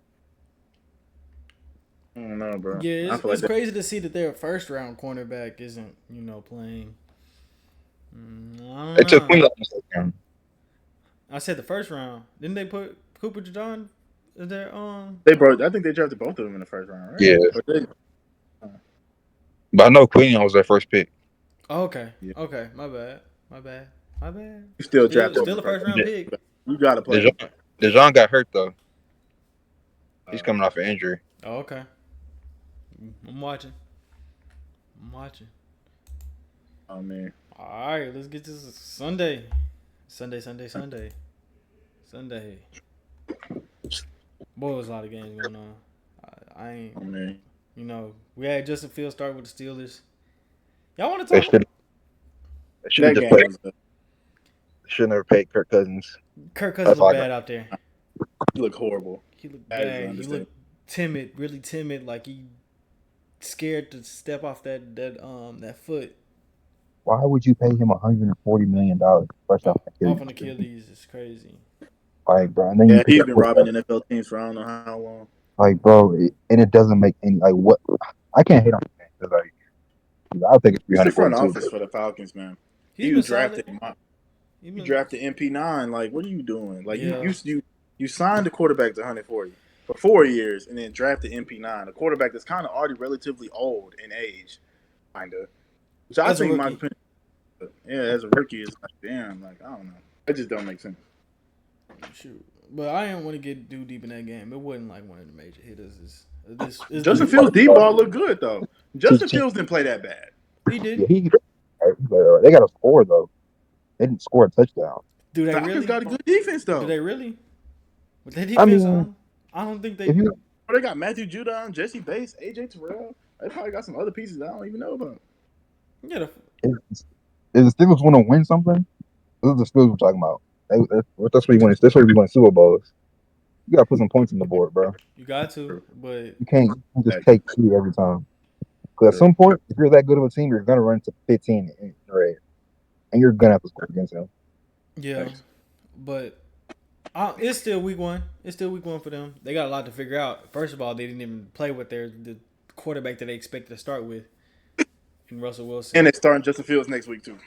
I don't know, bro. Yeah, I feel like it's crazy to see that their first round cornerback isn't, playing. I They don't took know. Quinion in the second round. I said the first round. Didn't they put Cooper John? Is there I think they drafted both of them in the first round, right? Yeah. But I know Quinion was their first pick. Oh, okay. Yeah. Okay. My bad. You still drafted Still a first round pick. You gotta play. DeJohn got hurt though. He's coming off an injury. Oh, okay. I'm watching. Oh man. All right, let's get this Sunday. Boy, there's a lot of games going on. I ain't. Oh man. We had Justin Fields start with the Steelers. Y'all want to They talk? should have That just game played. was Should never paid Kirk Cousins. Kirk Cousins That's all I looked got. bad out there. he looked horrible. He looked That is bad. He understandable. looked timid, really timid, like he scared to step off that foot Why would you pay him $140 million first off off an Achilles. It's crazy. Like, bro, and then Yeah, he's been robbing NFL teams for I don't know how long. like, bro, and it doesn't make any like what I can't hate on him. Like, I'll take it It's the front 342. office for the Falcons, man. He's You been drafted solid. you drafted MP9. Like, what are you doing? Like, Yeah. you signed the quarterback to 140 for 4 years, and then drafted MP9, a quarterback that's kind of already relatively old in age, kinda. Which I As a think, in my rookie. opinion, yeah, as a rookie, it's like, damn, like I don't know, it just don't make sense. Shoot. But I didn't want to get too deep in that game. It wasn't like one of the major hitters. Justin Fields' deep ball looked good though. Justin Fields didn't play that bad. He did. Yeah, they got a score though. They didn't score a touchdown. Do they Falcons really? got a good defense though. Do they really? With their defense, I don't think they. If you, They got Matthew Judon, Jesse Bates, AJ Terrell. They probably got some other pieces that I don't even know about. Yeah. if the Steelers want to win something, this is the Steelers we're talking about. That's where you win. That's where we win Super Bowls. You gotta put some points on the board, bro. You got to, but You can't just take 2 every time. Because at some point, if you're that good of a team, you're gonna run to 15 in red, and you're gonna have to score against them. Yeah, but it's still week one. It's still week one for them. They got a lot to figure out. First of all, they didn't even play with the quarterback that they expected to start with, in Russell Wilson. And they're starting Justin Fields next week too.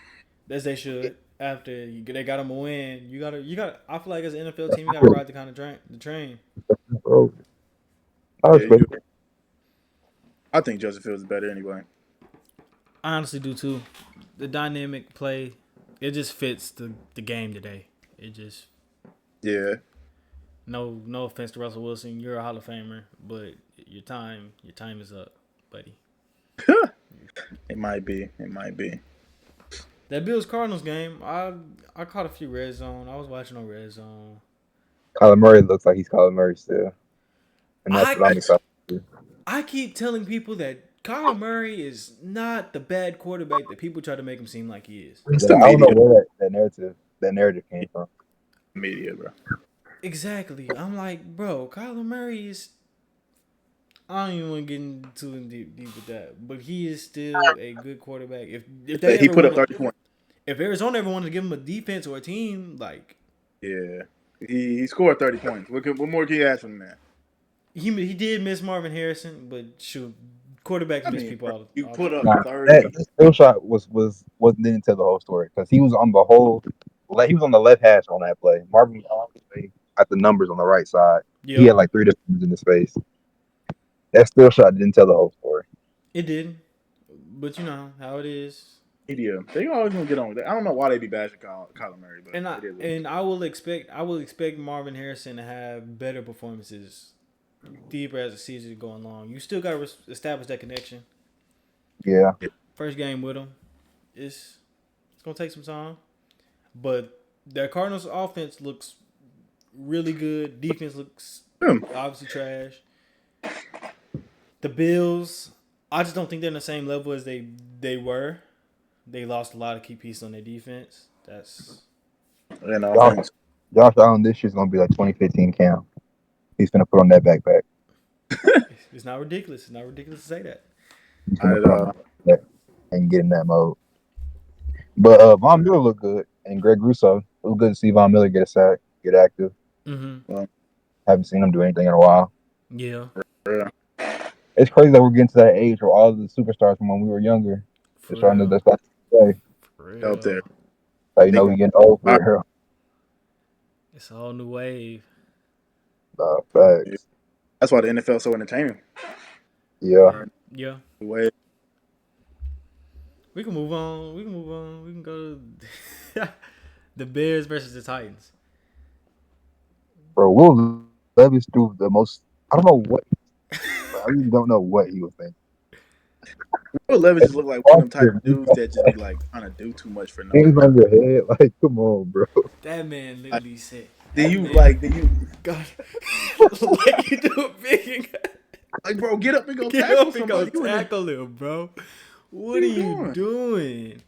As they should. After they got them a win, you gotta. I feel like as an NFL team, you gotta ride the train. Bro, I Yeah, respect it. I think Justin Fields is better anyway. I honestly do too. The dynamic play, it just fits the game today. It just Yeah. no offense to Russell Wilson, you're a Hall of Famer, but your time is up, buddy. It might be. That Bills Cardinals game, I caught a few red zone. I was watching on red zone. Kyler Murray looks like he's Kyler Murray still, and that's what I'm excited. I keep telling people that Kyler Murray is not the bad quarterback that people try to make him seem like he is. It's I the don't know media. where that narrative came from. Media, bro. Exactly. I'm like, bro, Kyler Murray is. I don't even want to get into deep with that, but he is still a good quarterback. If they He ever put up wanted- 30 points. if Arizona ever wanted to give him a defense or a team, like Yeah. He scored 30 points. What more can you ask from that? he did miss Marvin Harrison, but shoot, quarterbacks miss people all the You time. put up Nah, 30. that still shot didn't tell the whole story because he was on the left hash on that play. Marvin got the numbers on the right side. Yeah, He had like 3 defenders in the space. That still shot didn't tell the whole story. it did, but you know how it is. Media. They always gonna get on with that. I don't know why they be bashing Kyler Murray, but I will expect Marvin Harrison to have better performances deeper as the season is going along. You still got to establish that connection. Yeah. First game with him, it's gonna take some time, but their Cardinals offense looks really good. Defense looks obviously trash. The Bills, I just don't think they're on the same level as they were. They lost a lot of key pieces on their defense. That's Josh Allen this year's gonna be like 2015 Cam. He's gonna put on that backpack. it's not ridiculous. It's not ridiculous to say that. He's gonna put on that and get in that mode. But Von Miller looked good, and Greg Russo. It was good to see Von Miller get a sack, get active. Mm-hmm. Haven't seen him do anything in a while. Yeah. It's crazy that we're getting to that age where all the superstars from when we were younger are starting to play. out there. So we getting old for real. It's a whole new wave. Facts. That's why the NFL is so entertaining. Yeah. Yeah. Wave. We can move on. We can go to the Bears versus the Titans. Bro, Will Levis threw the most. I don't know what. I really don't know what he was thinking. Will Levis just look like one of them type of dudes that just be like trying to do too much for nothing. Hands on your head, like come on, bro. That man literally said. Do you God, like you do it big? Like, bro, get up and go Get tackle up and go somebody. tackle him, bro. What are you doing?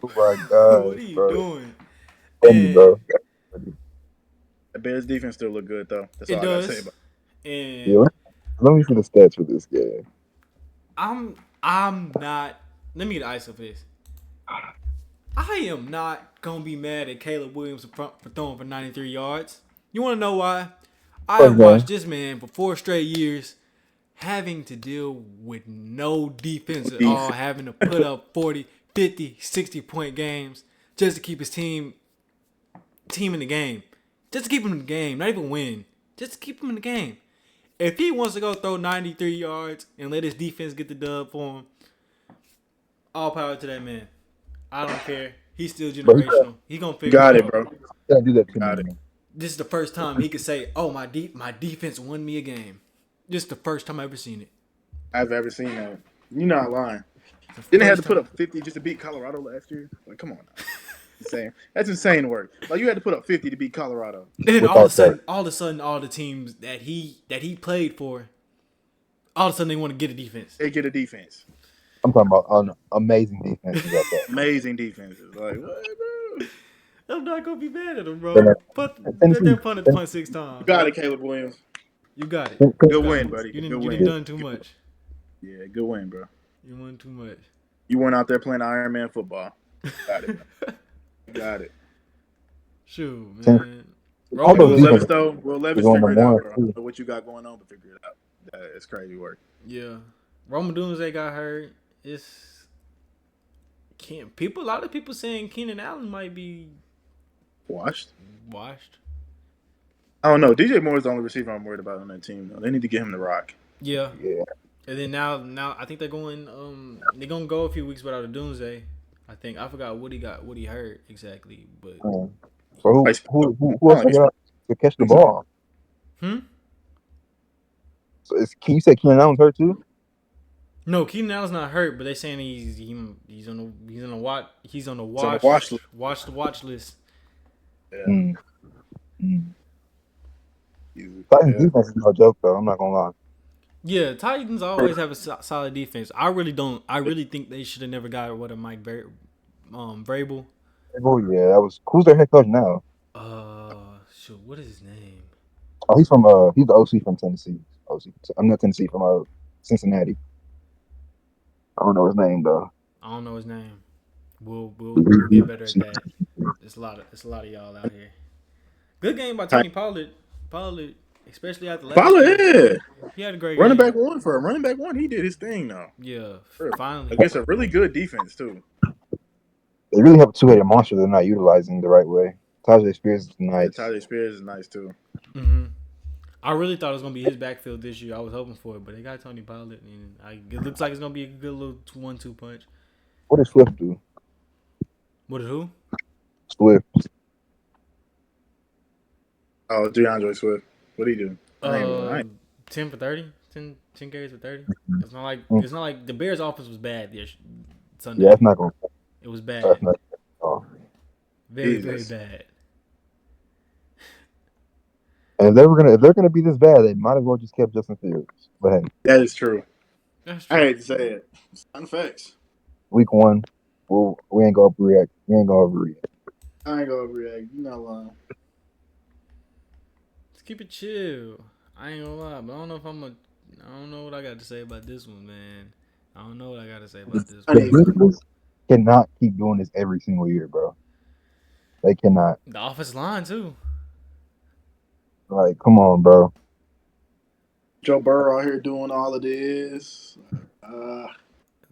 Oh my god, What are you bro. doing? Funny, bro. The Bears defense still look good though. That's It all I gotta does. say about it. And Yeah, let me see the stats for this game. I'm not. Let me get the ice up this. I am not gonna be mad at Caleb Williams for throwing for 93 yards. You want to know why? I have watched this man for 4 straight years having to deal with no defense at all, having to put up 40, 50, 60-point games just to keep his team in the game. Just to keep him in the game, not even win. Just to keep him in the game. If he wants to go throw 93 yards and let his defense get the dub for him, all power to that man. I don't care. He's still generational. He gonna figure Got it it, out. bro. Can't do that to Got me. it. This is the first time he could say, "Oh, my defense won me a game." This is the first time I've ever seen it. I've ever seen that. You're not lying. The Didn't they have first to put time. up 50 just to beat Colorado last year? Like, come on now. Insane. That's insane work. Like, you had to put up 50 to beat Colorado. And then Without all of a sudden, all the teams that he played for, all of a sudden they want to get a defense. They get a defense. I'm talking about an amazing defense. You got that. Amazing defenses. Like, what, bro? I'm not gonna be mad at him, bro. Yeah. Let them punt at the punt 6 times. You got it, Caleb Williams. You got it. Good win, buddy. You Good didn't win. done too much. Yeah, good win, bro. You want too much. You went out there playing Iron Man football. Got it. Got it. Shoot, Since man. all Roman And those Will Dunes, Levis defenses though, Will Levis is on the figure it out, one bro. I too. don't know what you got going on, but figure it out. It's crazy work. yeah. Roman Dunes, they got hurt. It's can't people. A lot of people saying Keenan Allen might be Washed. washed. I don't know. DJ Moore is the only receiver I'm worried about on that team though. They need to get him the rock. Yeah. Yeah. And then now I think they're gonna go a few weeks without a Doomsday. I forgot what he hurt exactly, but So who Like, who else like, got to catch the ball? hmm. So can you say Keenan Allen's hurt too? No, Keenan Allen's not hurt, but they're saying he's on the watch He's on the watch list. watch the watch list. Yeah. Mm. Mm. Titans Yeah. defense is no joke though. I'm not gonna lie. Yeah, Titans always have a solid defense. I really think they should have never got rid of Mike Vrabel. Oh yeah, that was who's their head coach now? Shoot, what is his name? Oh, he's the OC from Tennessee. OC. I'm not Tennessee from Cincinnati. I don't know his name though. I don't know his name. We'll get better at that. It's a lot of y'all out here. Good game by Tony Pollard. Pollard, especially after last Follow year, it. he had a great Running game. back one for a running back one. He did his thing though. Yeah, Sure. finally. Against a really good defense too. They really have a two-headed monster they're not utilizing the right way. Tajay Spears is nice. Yeah, Tyler Spears is nice too. Mm-hmm. I really thought it was gonna be his backfield this year. I was hoping for it, but they got Tony Pollard, and it looks like it's gonna be a good little 1-2 punch. What does Swift do? What did who? Swift. Oh, DeAndre Swift. What do you do? I ain't 10 for 30, 10 carries for 30. It's not like the Bears' offense was bad this Sunday. Yeah, it's not gonna. It was bad, That's not. Oh. very Jesus. bad. And if they're gonna be this bad, they might as well just kept Justin Fields. But hey, That is true. That's true. I hate to say it. It's facts. week one, we ain't gonna overreact. We ain't gonna overreact. I ain't gonna overreact. You're not lying. Let's keep it chill. I ain't gonna lie, but I don't know if I don't know what I got to say about this one, man. I don't know what I got to say about this The one. Bengals cannot keep doing this every single year, bro. They cannot. The offensive line too. Like, come on, bro. Joe Burrow out here doing all of this.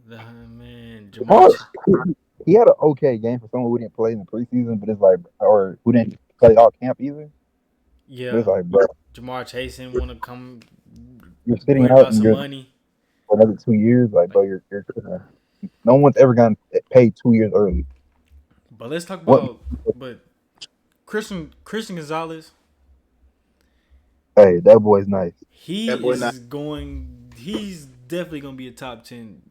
Man, Jamar, Jamar. he had an okay game for someone who didn't play in the preseason, but it's like, or who didn't play all camp either. Yeah, But it's like, bro, Jamar Chase didn't want to come. you're sitting Worry out about and some you're money. for another 2 years. Like, bro, you're no one's ever gotten paid 2 years early. But let's talk What? about Christian Gonzalez. Hey, that boy's nice. He That boy is not- going. He's definitely going to be a top 10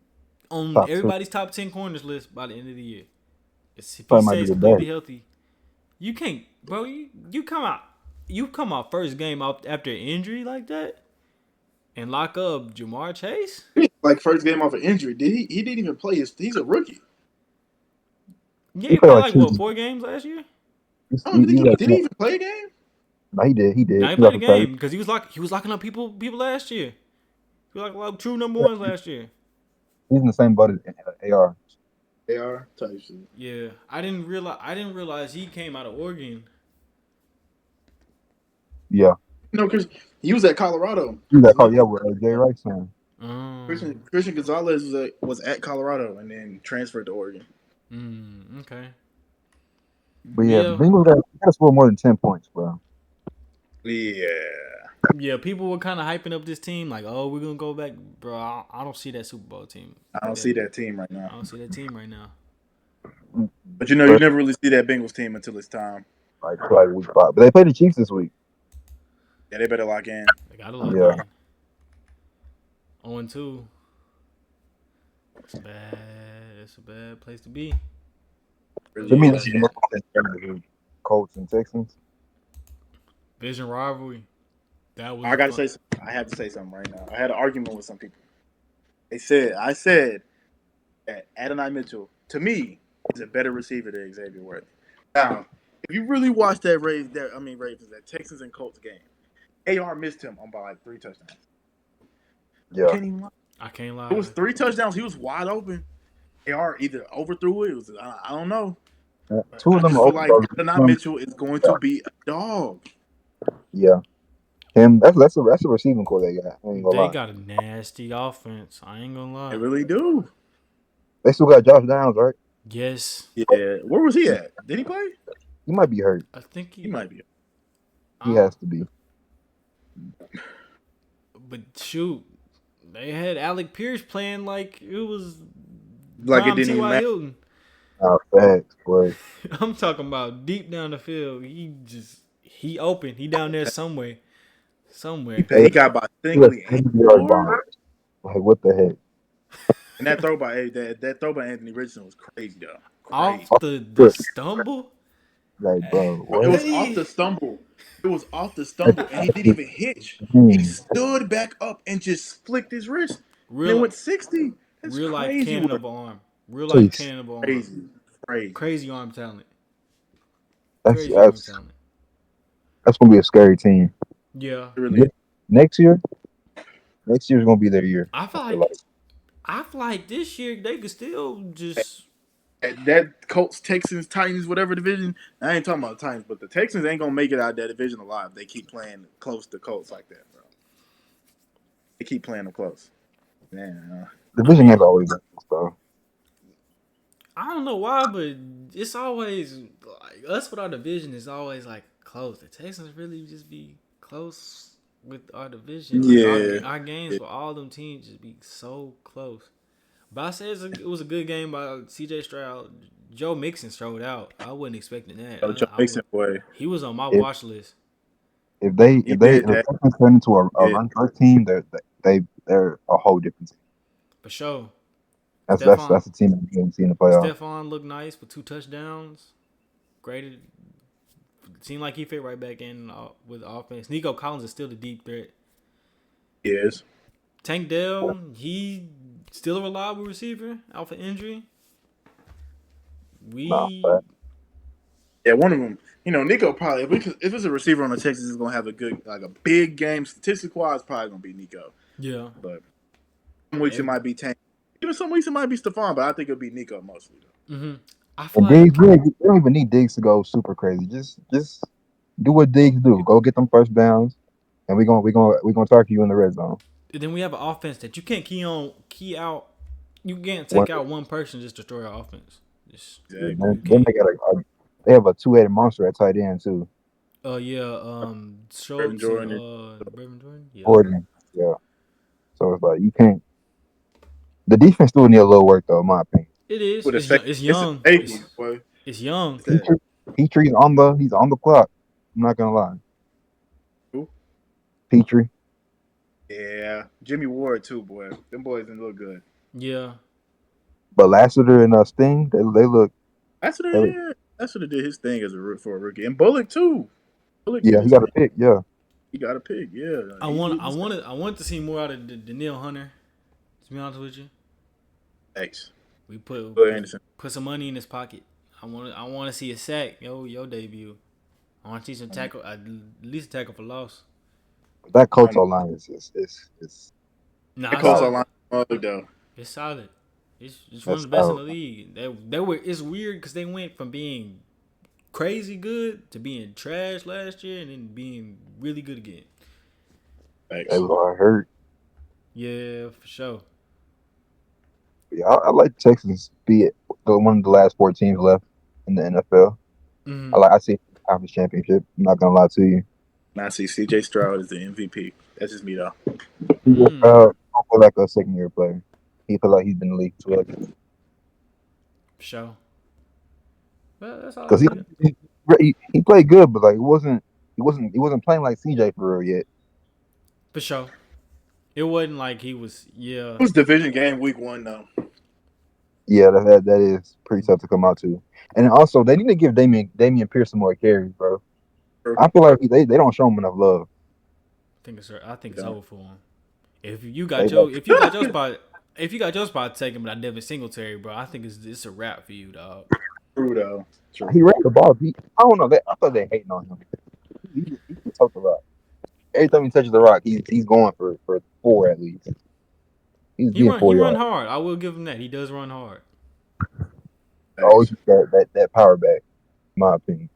on Top 2. everybody's top 10 corners list by the end of the year. If he Probably might be stays the completely best. healthy, you can't, bro. You come out first game after an injury like that, and lock up Jamar Chase. Like first game off an injury. Did he? He didn't even play. He's a rookie. Yeah, He he played played like like 2. 4 games last year. I don't think Like, did he even play a game? no, he did. He did. Now he He was played a off the game because he was locking up people last year. He was like true number ones last year. He's in the same boat as AR. They are type shit. Yeah, I didn't realize he came out of Oregon. Yeah. No, because he was at Colorado. He got called with Jay Rice son. Christian Gonzalez was at Colorado and then transferred to Oregon. Okay. But yeah, Bengals gotta score more than 10 points, bro. Yeah. Yeah, people were kind of hyping up this team, like, "Oh, we're gonna go back, bro." I don't see that Super Bowl team. I don't see that team right I now. don't see that team right now. But you never really see that Bengals team until it's time. Like week 5. But they played the Chiefs this week. Yeah, they better lock in. They got to lock Yeah. in. 0-2. It's bad. It's a bad place to be. Really To me, is. this is the most intense game. Colts and Texans. Vision rivalry. That was. I gotta say, I have to say something right now. I had an argument with some people. I said that Adonai Mitchell, to me, is a better receiver than Xavier Worthy. Now, if you really watch that Texans and Colts game, AR missed him on by like 3 touchdowns. Yeah. Can't even lie. I can't lie. It was 3 touchdowns. He was wide open. AR either overthrew it. It was I don't know. Two I of them just are feel open. like Adonai Mitchell is going to be a dog. Yeah. And that's a receiving core they got. I ain't gonna They lie. got a nasty offense. I ain't gonna They lie. really do. They still got Josh Downs, right? Yes, Yeah. Where was he at? Did he play? He might be hurt. I think He might be. He has to be. But shoot, they had Alec Pierce playing like it was Like it prime didn't even T.Y. matter. Hilton. Facts, boy. I'm talking about deep down the field. He open. He down there somewhere. He got by He was Stingley 80 and yard more. bomb. Like what the heck? And that throw by that throw by Anthony Richardson was crazy though. Crazy. Off the stumble. Like, bro, It what? was off the stumble. It was off the stumble, and he didn't even hitch. He stood back up and just flicked his wrist, and it Real went 60. That's real life crazy cannon work. of an arm. Real life Jeez. cannon of an arm. Crazy. Crazy arm talent. That's Crazy arm talent. that's gonna be a scary team. Yeah. It really. Next year's gonna be their year. I feel like this year they could still just That Colts, Texans, Titans, whatever division. I ain't talking about the Titans, but the Texans ain't gonna make it out of that division alive. They keep playing close to Colts like that, bro. They keep playing them close. Man, Division has always been so. I don't know why, but it's always like us with our division is always like close. The Texans really just be close with our division. Like Yeah. our games with all them teams just be so close. But I say it was a good game by C.J. Stroud. Joe Mixon showed out. I wasn't expecting that. Joe Mixon, boy. He was on my If- watch list. If the did that. Texans turn into a Yeah. run first team, they're a whole different team. For sure. That's Stephon- the team that you haven't seen in the playoffs. Stephon looked nice with 2 touchdowns. Graded. Seemed like he fit right back in with offense. Nico Collins is still the deep threat. Yes. Tank Dell, he still a reliable receiver out for injury. Nah, Yeah, one of them. Nico probably if it's a receiver on the Texans, is gonna have a big game. Statistic wise, probably gonna be Nico. Yeah. But some weeks it might be Tank. Even some weeks it might be Stephon, but I think it'll be Nico mostly though. Mm-hmm. I feel And Diggs, we don't even need Diggs to go super crazy. Just do what Diggs do. Go get them first downs, and we're gonna target you in the red zone. then we have an offense that you can't key out. You can't take out one person just destroy our offense. Exactly. Then they have a 2-headed monster at tight end too. Schultz, Brevin Jordan. Brevin Jordan. Yeah. Jordan, yeah. So it's like you can't. The defense still need a little work though, in my opinion. It is. With It's young. It's young. Petry's he's on the clock. I'm not gonna lie. Who? Petry. Yeah, Jimmy Ward too, boy. Them boys didn't look good. Yeah. But Lassiter and Sting, they look. That's what did his thing for a rookie, and Bullock too. Yeah, he got a pick. Yeah, he got a pick. Yeah, I wanted to see more out of Danielle Hunter. To be honest with you, thanks. we put some money in his pocket. I want to see a sack. Your debut. I want to see some tackle, at least tackle for loss. that Colts line is. Nah, that Colts line though. It's solid. It's one of the best in the league. They were. It's weird because they went from being crazy good to being trash last year and then being really good again. Thanks. They were hurt. Yeah, for sure. Yeah, I like Texans be one of the last 4 teams left in the NFL. Mm-hmm. I see conference championship. I'm not gonna lie to you. I see C.J. Stroud as the MVP. That's just me though. Don't feel like a second-year player. He feel like he's been in the league too long. For sure. Well, that's all. Because he played good, but like he wasn't playing like CJ for real yet. For sure. It wasn't like he was. Yeah. It was division game week 1 though. Yeah, that is pretty tough to come out to. And also, they need to give Damian Pierce some more carries, bro. I feel like they don't show him enough love. I think it's over for him. If you got your spot taken by Devin Singletary, bro, I think it's a wrap for you, dog. True though. True. He ran the ball. I don't know. I thought they hating on him. He just touched the rock. Every time he touches the rock, he's going for 4 at least. He's He getting run 4 yards. hard. I will give him that. He does run hard. Always that power back, in my opinion.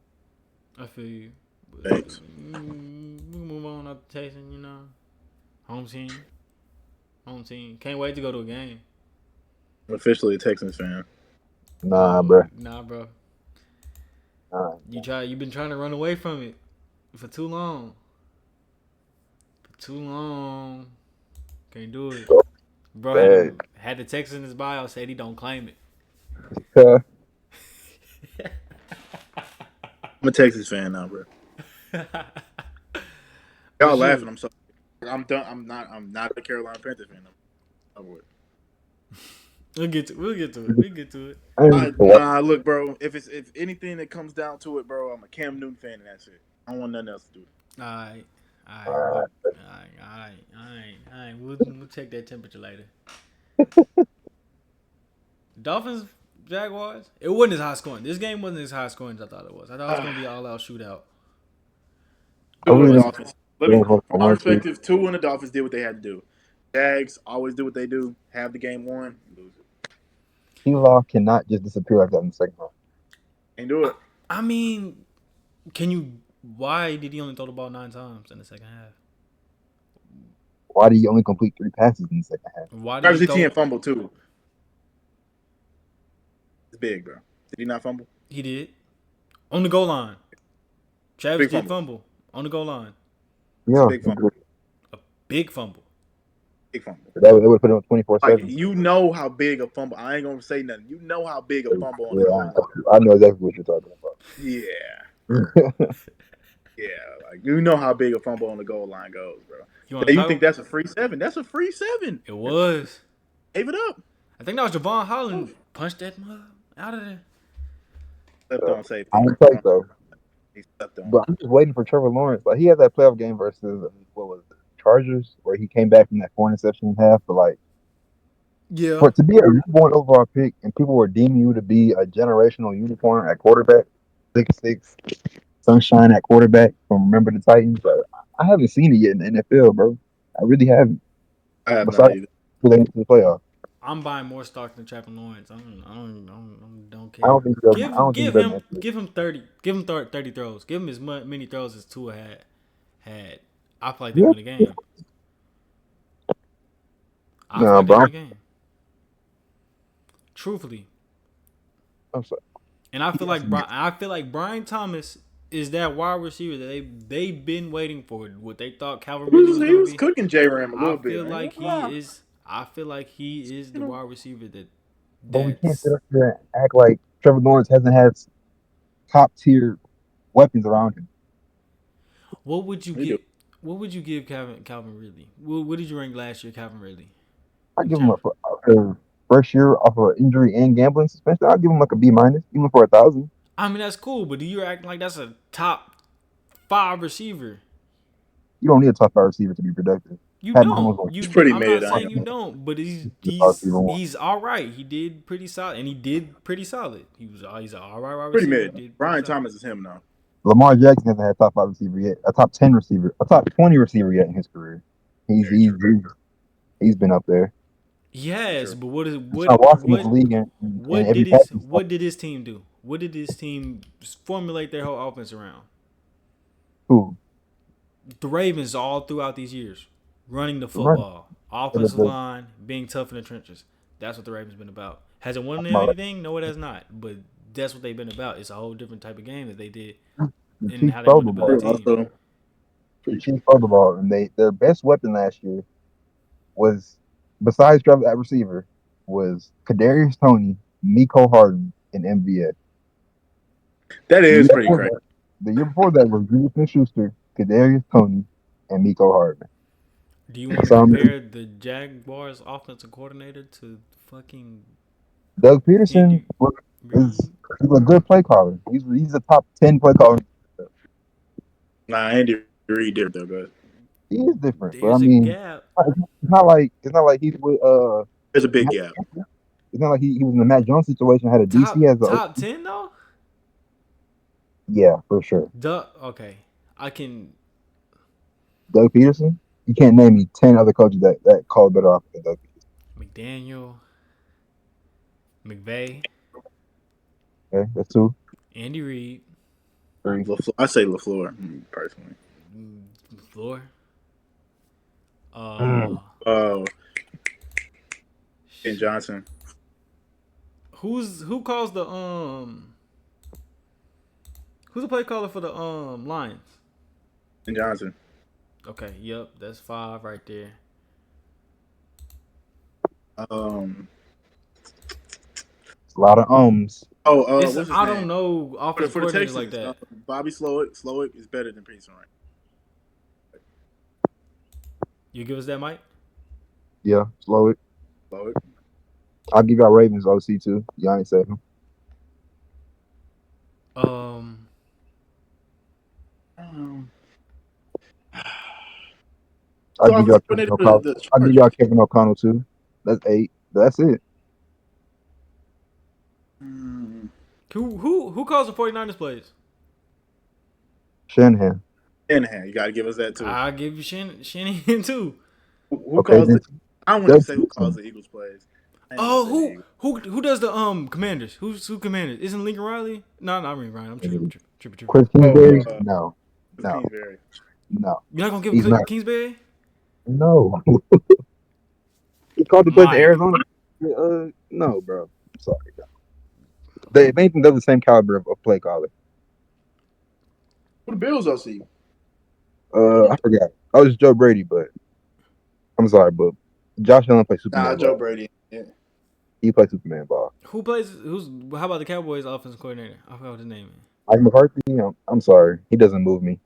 I feel you. Thanks. We move on up to Texas, you know. Home team. Home team. Can't wait to go to a game. I'm officially a Texans fan. Nah, bro. Nah, bro. Nah. You've been trying to run away from it for too long. Can't do it. Bro had the Texans in his bio, said he don't claim it. I'm a Texas fan now, bro. Y'all laughing. I'm sorry. I'm done. I'm not a Carolina Panthers fan. I'm over it. We'll get to it. Nah, look, bro. If anything that comes down to it, bro, I'm a Cam Newton fan, and that's it. I don't want nothing else to do. Alright. We'll check that temperature later. Dolphins, Jaguars. It wasn't as high scoring. This game wasn't as high scoring as I thought it was. I thought it was gonna be an all out shootout. Two in the Dolphins. From my perspective, two in the Dolphins did what they had to do. Jags always do what they do. Have the game won, lose it. T-Law cannot just disappear like that in the second half. Can't do it. I mean, why did he only throw the ball 9 times in the second half? Why did he only complete 3 passes in the second half? Why did Travis Etienne fumble too? It's big, bro. Did he not fumble? He did. On the goal line. Travis did fumble. On the goal line. Yeah. Big fumble. A big fumble. Big fumble. That would put him on 24/7. Like, you know how big a fumble. I ain't gonna say nothing. You know how big a fumble on the goal line. I know exactly what you're talking about. Yeah. Yeah, like you know how big a fumble on the goal line goes, bro. You think that's a free 7? That's a free 7. It was. Gave it up. I think that was Javon Holland punched that mother out of there. Slept on safety. I don't think so. He slept on. But I'm just waiting for Trevor Lawrence. Like he had that playoff game versus what was it, Chargers, where he came back from that 4 interception half. But like, to be a #1 overall pick, and people were deeming you to be a generational unicorn at quarterback, 6'6", sunshine at quarterback from Remember the Titans. But I haven't seen it yet in the NFL, bro. I really haven't. I have not either. Related to the playoff. I'm buying more stock than Trevor Lawrence. I don't care. I don't think so. Give him 30. Give him 30 throws. Give him as many throws as Tua had. I feel like they win the game. Truthfully. I'm sorry. And I feel like Brian Thomas is that wide receiver that they've been waiting for. What they thought Calvin Ridley He was cooking J-Ram a little bit. I feel like he is the wide receiver that. But we can't sit up here and act like Trevor Lawrence hasn't had top tier weapons around him. What would you give? What would you give Calvin Ridley? What did you rank last year, Calvin Ridley? I give him a first year off of injury and gambling suspension. I'll give him like a B-, even for 1,000. I mean that's cool, but do you act like that's a top 5 receiver? You don't need a top 5 receiver to be productive. You don't. He's pretty mid. I'm not saying you don't, but he's all right. He did pretty solid, and he did pretty solid. He's an all right wide receiver. Pretty mid. Brian Thomas is him now. Lamar Jackson hasn't had a top 5 receiver yet, a top 10 receiver, a top 20 receiver yet in his career. He's been up there. Yes, but what did his team do? What did his team formulate their whole offense around? Who? The Ravens all throughout these years. Running the football, offensive line, being tough in the trenches. That's what the Ravens been about. Has it won anything? No, it has not. But that's what they've been about. It's a whole different type of game that they did. And how they went about the team. The Chiefs throw the ball, and their best weapon last year was, besides Trevor at receiver, was Kadarius Toney, Mecole Hardman, and MVS. That is pretty crazy. The year before that was Juju Smith-Schuster, Kadarius Toney, and Mecole Hardman. Do you want to compare the Jaguars offensive coordinator to fucking Doug Peterson? He's a good play caller. He's a top 10 play caller. Nah, Andy Reid did though, guys. He is different. There's but I mean, gap. It's not like he's with There's a big gap. It's not like he was in the Matt Jones situation. Had a DC as a top 10 though. Yeah, for sure. Okay, I can. Doug Peterson. You can't name me 10 other coaches that call better off than Doug Peterson. McDaniel, McVay, Okay, that's 2, Andy Reid, 3. I say LaFleur personally. Floor. Mm. Oh, and Johnson Who calls the who's the play caller for the Lions? and Johnson. Okay, yep, that's 5 right there. Um. It's a lot of ums. Oh, It's what's his I name? don't know offensive For the coordinators like Texans, that. Bobby Slowick. Slowick is better than Peterson, right? You give us that, Mike? Yeah, slow it. Slowick. I'll give y'all Ravens OC too. Y'all ain't say him. Um, Um, I'll so give offensive y'all Kevin coordinator for O'Connell. the I'll give Chargers. y'all Kevin O'Connell too. That's 8. That's it. Hmm. who calls the 49ers plays? Shanahan. Shanahan, you got to give us that too. I give you Shanahan too. Who Okay, calls then the? I don't want to Doug say who calls Peterson. the Eagles plays. I ain't gonna Oh, say the Eagles. who does the Commanders? Who Commanders? Isn't Lincoln Riley? No, not Lincoln Riley. I'm tripping. Chris Oh, Kingsbury? No, it's no, Kingsbury. no. You're not gonna give He's not. Kingsbury? No. He called the play to Mike. Arizona. No, bro. Sorry. They, if anything, they're the same caliber of play caller. Who the Bills OC? I forgot. I was Joe Brady, but I'm sorry, but Josh Allen plays Nah, Superman Joe ball. Brady. Yeah. He plays Superman ball. Who plays? Who's? How about the Cowboys offensive coordinator? I forgot what his name is. Mike McCarthy, I'm sorry. He doesn't move me.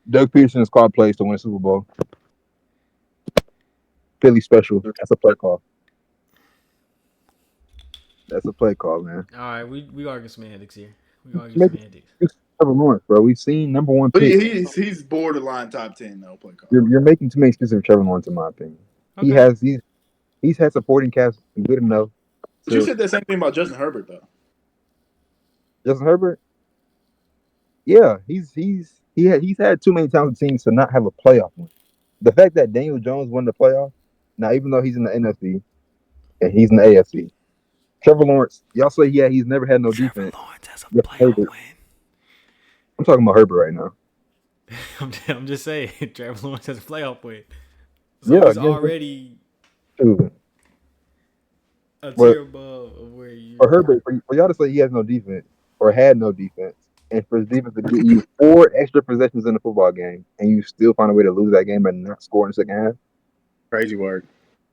Doug Peterson is called plays to win a Super Bowl. Philly special. That's a play call. That's a play call, man. All right, we arguing semantics here. We arguing Make it semantics. Trevor Lawrence, bro. We've seen number 1 But pick. he's borderline top 10 though. Play call. You're making too many excuses for Trevor Lawrence, in my opinion. Okay. He's had supporting cast good enough But you to said that same thing about Justin Herbert though. Justin Herbert. Yeah, he's had too many talented teams to not have a playoff win. The fact that Daniel Jones won the playoff, now even though he's in the NFC and he's in the AFC, Trevor Lawrence, y'all say he's never had no Trevor defense. Lawrence has a Yeah, playoff Herbert. win. I'm talking about Herbert right now. I'm just saying, Trevor Lawrence has a playoff win. So Yeah, he's against already the a but tier above of where you. for Herbert, for y'all to say he has no defense or had no defense, and for his defense to get you 4 extra possessions in the football game, and you still find a way to lose that game and not score in the second half, Crazy work.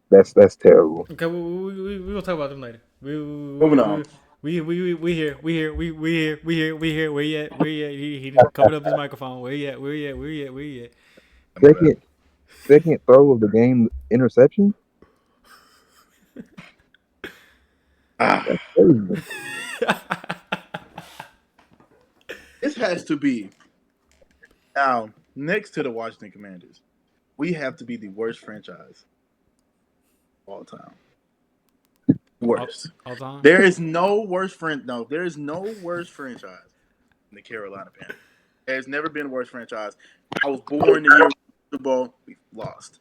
that's terrible. Okay, we gonna talk about them later. Moving on. We here. Where you at? He didn't cover up his microphone. Where you at? Where you at? Second throw of the game interception. Ah, That's crazy. this has to be now next to the Washington Commanders. We have to be the worst franchise of all time. Worst. All time. There is no worse friend. No, there is no worse franchise than the Carolina Panthers. There's never been a worse franchise. I was born the year we won the Super Bowl. We lost.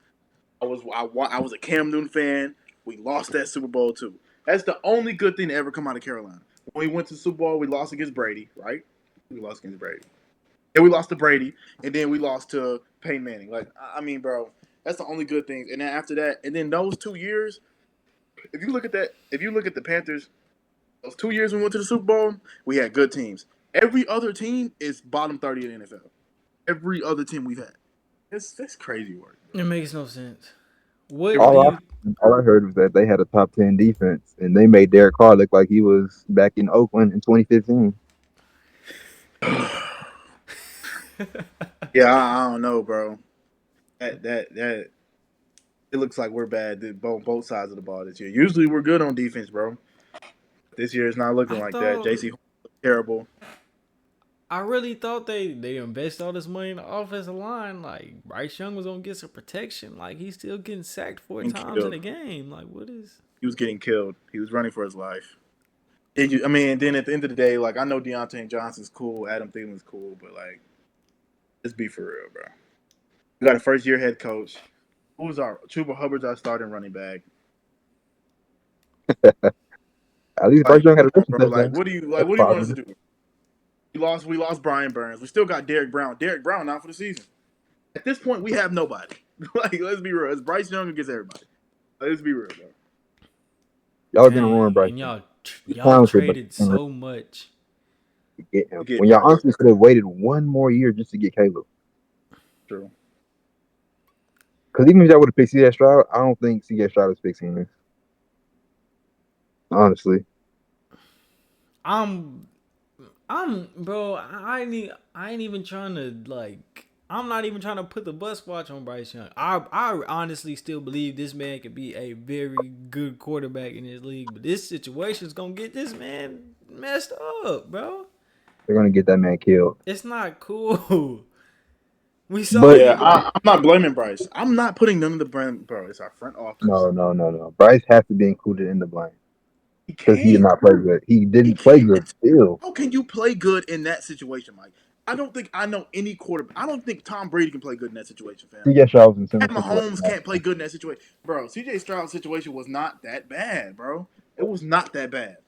I was a Cam Newton fan. We lost that Super Bowl too. That's the only good thing to ever come out of Carolina. When we went to the Super Bowl, we lost against Brady, right? We lost against Brady. And we lost to Brady, and then we lost to Peyton Manning. Like, I mean, bro, that's the only good things. And then after that, and then those 2 years, if you look at that, if you look at the Panthers, those 2 years we went to the Super Bowl, we had good teams. Every other team is bottom 30 in the NFL. Every other team we've had. That's crazy work. It makes no sense. It What do really All I, you? all I heard was that they had a top 10 defense, and they made Derek Carr look like he was back in Oakland in 2015. Yeah, I don't know, bro. That it looks like we're bad both sides of the ball this year. Usually we're good on defense, bro. This year it's not looking I like that. thought. JC terrible. I really thought they invest all this money in the offensive line. Like Bryce Young was gonna get some protection. Like he's still getting sacked 4 times in Killed. a game. Like what is? He was getting killed. He was running for his life. I mean, then at the end of the day, like I know Deontay Johnson's cool, Adam Thielen's cool, but like, let's be for real, bro. We got a first year head coach. Who's our Chuba Hubbard's our starting running back. At least Bryce Young had a rushing bro, like touchdown. what do you That's want us to positive. do? We lost Brian Burns. We still got Derek Brown. Derek Brown out for the season. At this point, we have nobody. Like, let's be real. It's Bryce Young against everybody. Let's be real, bro. Y'all are gonna ruin Bryce. And Young. y'all traded so much. To get him. Get When y'all Bryce. honestly could have waited one more year just to get Caleb. True. Because even if y'all would have picked C.J. Stroud, I don't think C.J. Stroud is fixing this. Honestly. Bro, I ain't even trying to like. I'm not even trying to put the bus watch on Bryce Young. I honestly still believe this man could be a very good quarterback in this league, but this situation is gonna get this man messed up, bro. They're gonna get that man killed. It's not cool. We saw But Yeah, I'm not blaming Bryce. I'm not putting none of the blame, bro. It's our front office. no. Bryce has to be included in the blame. He Because he did can't. not play good. He didn't He play can't. good still. How can you play good in that situation, Mike? I don't think I know any quarterback. I don't think Tom Brady can play good in that situation, fam. C.J. Stroud was in similar Pat situation. Mahomes can't play good in that situation, bro. CJ Stroud's situation was not that bad, bro. It was not that bad.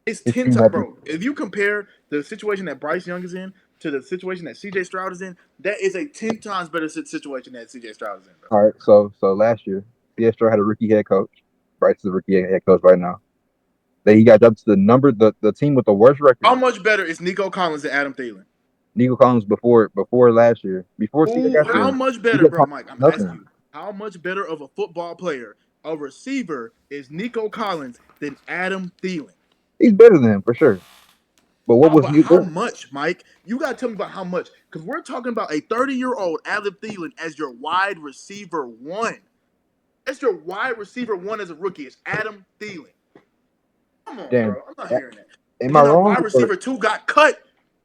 It's His 10 team times, had to, bro. If you compare the situation that Bryce Young is in to the situation that CJ Stroud is in, that is a 10 times better situation that CJ Stroud is in, bro. all right. So last year, C.J. Stroud had a rookie head coach. Bryce is a rookie head coach right now. Then he got up to the team with the worst record. How much better is Nico Collins than Adam Thielen? Nico Collins before last year. Before CJ got How there. much better, CJ bro, Collins Mike? I'm nothing. asking you. How much better of a football player, a receiver, is Nico Collins than Adam Thielen? He's better than him for sure. But what was But how much, Mike? You gotta tell me about how much, because we're talking about a 30-year-old Adam Thielen as your wide receiver one. That's your wide receiver one as a rookie. It's Adam Thielen. Come on, damn? bro. I'm not hearing that. Am And I then our wrong? wide receiver two got cut.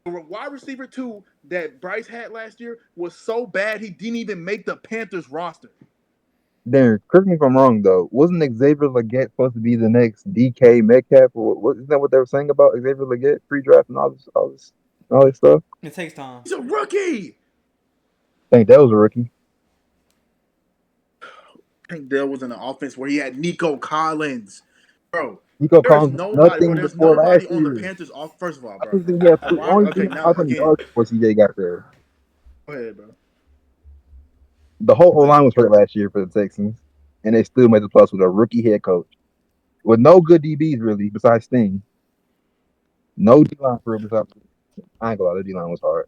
The wide receiver two that Bryce had last year was so bad he didn't even make the Panthers roster. Darren, correct me if I'm wrong though. Wasn't Xavier Legette supposed to be the next DK Metcalf? Or what? Isn't that what they were saying about Xavier Legette pre-draft and all this stuff? it takes time. He's a rookie. I think that was a rookie. Tank Dell was in an offense where he had Nico Collins, bro. Nico There's Collins nobody, bro. nothing There's before nobody last on the year. Panthers off. First of all, I bro. think he had only Okay, now 500 again, yards before CJ got there. go ahead, bro. The whole O line was hurt last year for the Texans, and they still made the plus with a rookie head coach with no good DBs really besides Sting. No D line for besides. I ain't gonna lie, the D line was hard,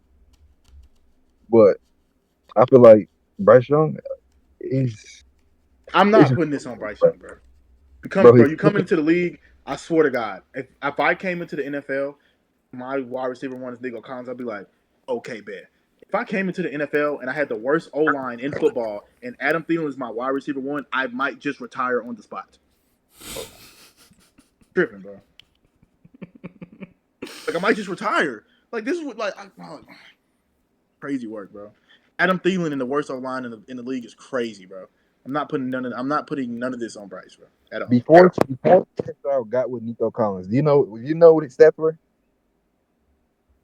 but I feel like Bryce Young is. I'm not putting this on Bryce Young, bro. You come into the league. I swear to God, if I came into the NFL, my wide receiver one is Nico Collins, I'd be like, okay, bet. If I came into the NFL and I had the worst O line in football and Adam Thielen is my wide receiver one, I might just retire on the spot. Tripping, bro. Like I might just retire. Like this is what crazy work, bro. Adam Thielen in the worst O line in the league is crazy, bro. I'm not putting none of this on Bryce, bro. At all. Before Stroud got with Nico Collins, do you know what his stats were?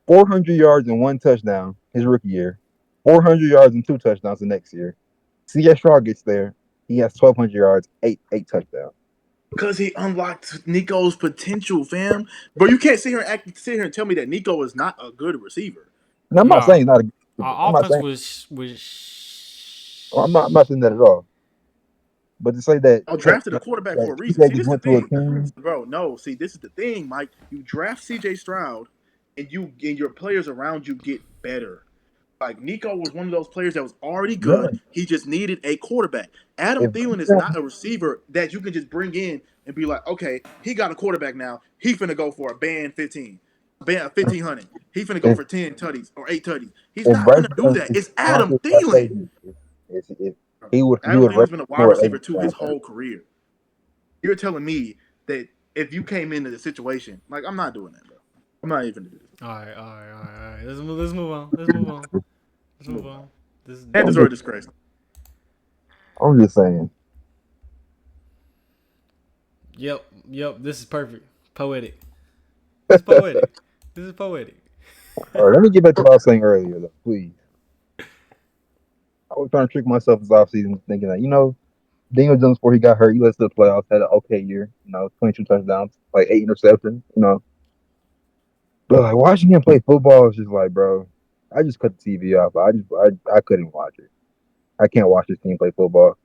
400 yards and 1 touchdown his rookie year. 400 yards and 2 touchdowns the next year. C.J. Stroud gets there. He has 1,200 yards, eight touchdowns. Because he unlocked Nico's potential, fam. Bro, you can't sit here and tell me that Nico is not a good receiver. And I'm not saying he's not a good receiver. Our I'm not offense saying I'm not saying that at all. But to say that I drafted a quarterback for a reason. CJ See, this just is the went to a thing, team. bro. No, see, this is the thing, Mike. You draft C.J. Stroud, and your players around you get better. Like Nico was one of those players that was already good. Yeah. He just needed a quarterback. Adam Thielen is not a receiver that you can just bring in and be like, okay, he got a quarterback now. He finna go for a band 15, band 1500. He finna go for 10 tutties or 8 tutties. He's If not Bryce finna do Young that. is It's Adam honestly, Thielen. if he would Adam rate Thielen's been a wide for receiver too his whole career. You're telling me that if you came into the situation, like I'm not doing that, bro. I'm not even doing this. All right. Let's move on. Panthers are a disgrace. I'm just saying. Yep. This is perfect. Poetic. This is poetic. All right, let me get back to what I was saying earlier, though, please. I was trying to trick myself this offseason thinking that, Daniel Jones before he got hurt, he led to the playoffs, had an okay year. 22 touchdowns, like 8 interceptions. But like watching him play football is just like, bro, I just cut the TV off. I couldn't watch it. I can't watch this team play football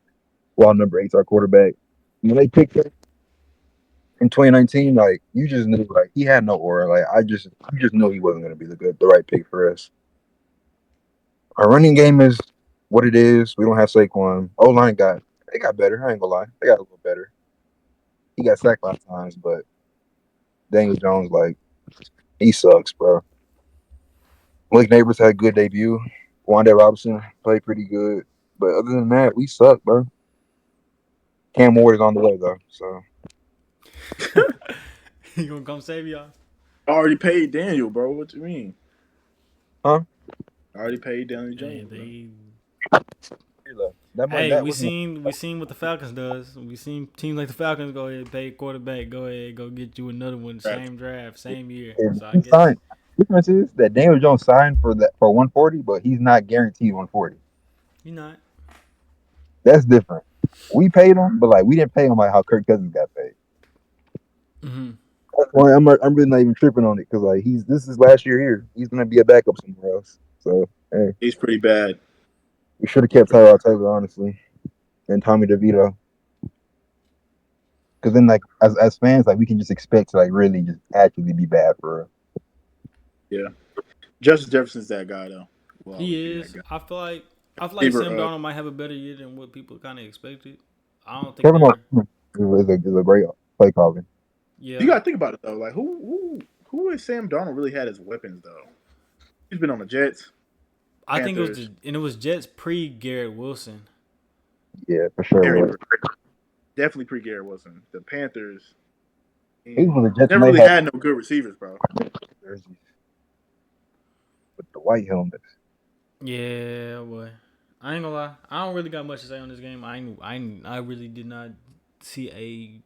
while number eight's our quarterback. When they picked him in 2019, like you just knew like he had no aura. Like you just knew he wasn't gonna be the right pick for us. Our running game is what it is. We don't have Saquon. O-line they got better. I ain't gonna lie. They got a little better. He got sacked a lot of times, but Daniel Jones, like, he sucks, bro. Blake Neighbors had a good debut. Wanda Robinson played pretty good. But other than that, we suck, bro. Cam Ward is on the way, though. So You gonna come save y'all? I already paid Daniel, bro. What you mean? Huh? I already paid Daniel Hey, Jones. hey, we was seen what the Falcons does. We seen teams like the Falcons go ahead and pay quarterback. Go ahead, go get you another one. Same draft, same year. So I he guess signed. Difference is that Daniel Jones signed for 140, but he's not guaranteed 140. you not. That's different. We paid him, but like we didn't pay him like how Kirk Cousins got paid. Mm-hmm. That's why I'm really not even tripping on it because like this is last year here. He's gonna be a backup somewhere else. So hey, He's pretty bad. we should have kept Tyrod Taylor honestly, and Tommy DeVito. Because then like as fans like we can just expect to like really just actually be bad for real. Yeah. Justin Jefferson's that guy though. Will always He be that is. guy. I feel like Favor, Sam Darnold might have a better year than what people kind of expected. I don't think Kevin they're. McCoy is a great play caller. Yeah, you gotta think about it though. Like who has Sam Darnold really had as weapons though? He's been on the Jets, I think Panthers. it was Jets pre Garrett Wilson. Yeah, for sure. Very, Was. definitely pre Garrett Wilson. The Panthers. He was the Jets Never and they really had had no good receivers, bro. jerseys with the white helmets. Yeah, boy. I ain't gonna lie. I don't really got much to say on this game. I really did not see a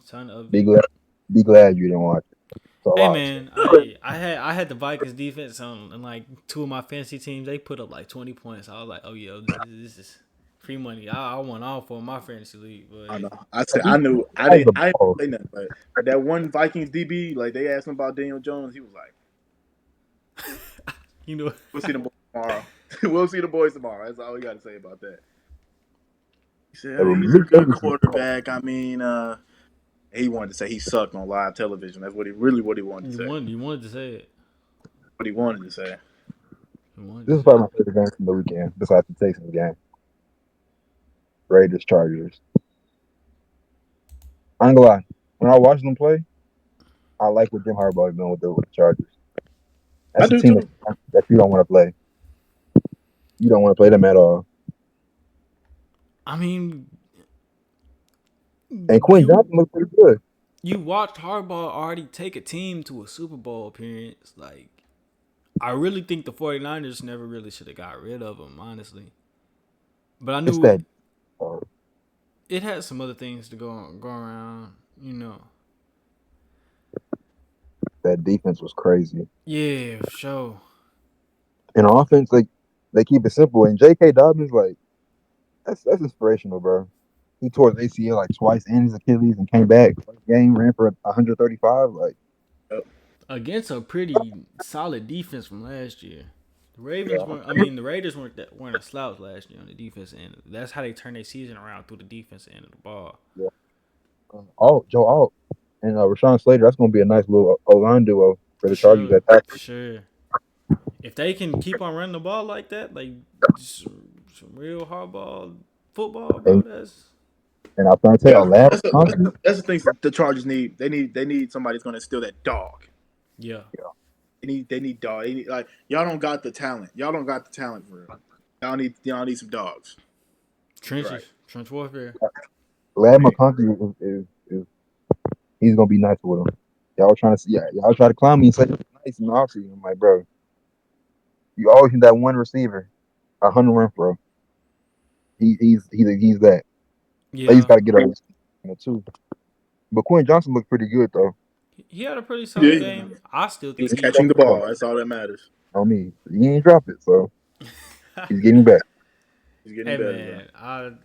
ton of Be it. glad you didn't watch it. That's Hey all I man, I had the Vikings defense on and like two of my fantasy teams. They put up like 20 points. I was like, oh yeah, this is free money. I won all for my fantasy league, I but know. I said I knew. say. I didn't say nothing, but that one Vikings DB, like they asked him about Daniel Jones, he was like, you know, "We'll see the boys tomorrow. We'll see the boys tomorrow." That's all we got to say about that. He said, "Hey, he's a good quarterback." I mean, he wanted to say he sucked on live television. That's what he wanted to say. you wanted to say it. What he wanted to say. You wanted This to is say probably my it. favorite game from the weekend, besides the Texans game. Raiders Chargers. I ain't gonna lie. When I watch them play, I like what Jim Harbaugh is doing with the Chargers. I That's a do team too. that you don't want to play. You don't want to play them at all. I mean, And Quinn Johnson looks pretty good. you watched Harbaugh already take a team to a Super Bowl appearance. Like, I really think the 49ers never really should have got rid of him, honestly. But I It's knew that uh, it had some other things to go around, you know. that defense was crazy. Yeah, for sure. And offense, like they keep it simple. And J.K. Dobbins, like that's inspirational, bro. He tore his ACL like twice and his Achilles and came back. First game ran for 135. Like Against a pretty solid defense from last year. The Ravens weren't. I mean, the Raiders weren't a slouch last year on the defense end. That's how they turned their season around through the defense end of the ball. yeah. Joe Alt and Rashawn Slater. That's gonna be a nice little O-line duo for For the Chargers. sure, Attack. for sure. If they can keep on running the ball like that, like some real hardball football, bro, And, that's and I'm trying to tell Yeah, you, last that's the things the Chargers need. They need somebody who's going to steal that dog. yeah. They need dog. They need, like y'all don't got the talent. Y'all don't got the talent for real. Y'all need some dogs. Trenches, Right. trench warfare. Lad McConkey is he's gonna be nice with him. Y'all trying to y'all try to clown me and say it's nice in the offseason. I'm like, bro, you always need that one receiver, 100 run for him. He's that. They just Yeah, got to get over too. But Quinn Johnson looked pretty good though. he had a pretty solid Yeah, game. I still he think was he. catching the ball. That's all that matters. On me, he ain't drop it, so he's getting back. He's getting Hey better though. man,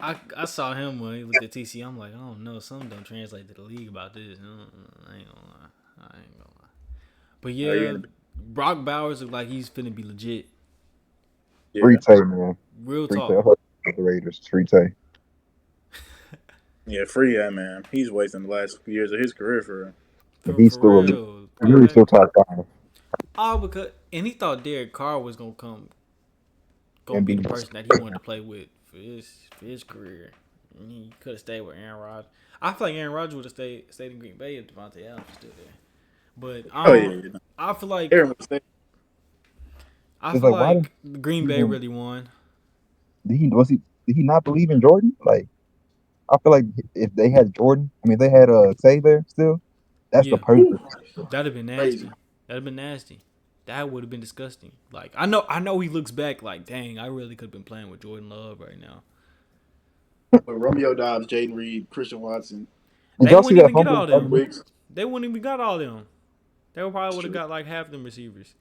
I saw him when he looked at TC. I'm like, I don't know, something don't translate to the league about this. I ain't gonna lie. I ain't gonna lie. But Oh, yeah, Brock Bowers look like he's finna be legit. Free yeah, Tay, man. Real Free Tay. talk. I hope the Raiders. Free Tay. yeah. Free, yeah, man. He's wasting the last few years of his career for. But For he's still a real. really still top 5 Oh, because and he thought Derek Carr was gonna and be be the person that he wanted to play with for his career. And he could have stayed with Aaron Rodgers. I feel like Aaron Rodgers would have stayed in Green Bay if Devontae Adams was still there. But Oh yeah, yeah. I feel like Aaron was saying, It's like why did Green he Bay even really won. did he not believe in Jordan? Like I feel like if they had Jordan, I mean if they had Tay there still, that's the Yeah, perfect. that'd have been crazy. nasty. That'd have been nasty. That would have been disgusting. Like I know he looks back like, dang, I really could have been playing with Jordan Love right now. With Romeo Dobbs, Jaden Reed, Christian Watson, Did They y'all see wouldn't that even get fumble? all them. Wicks. They wouldn't even got all them. They probably That's would have true. got like half them receivers.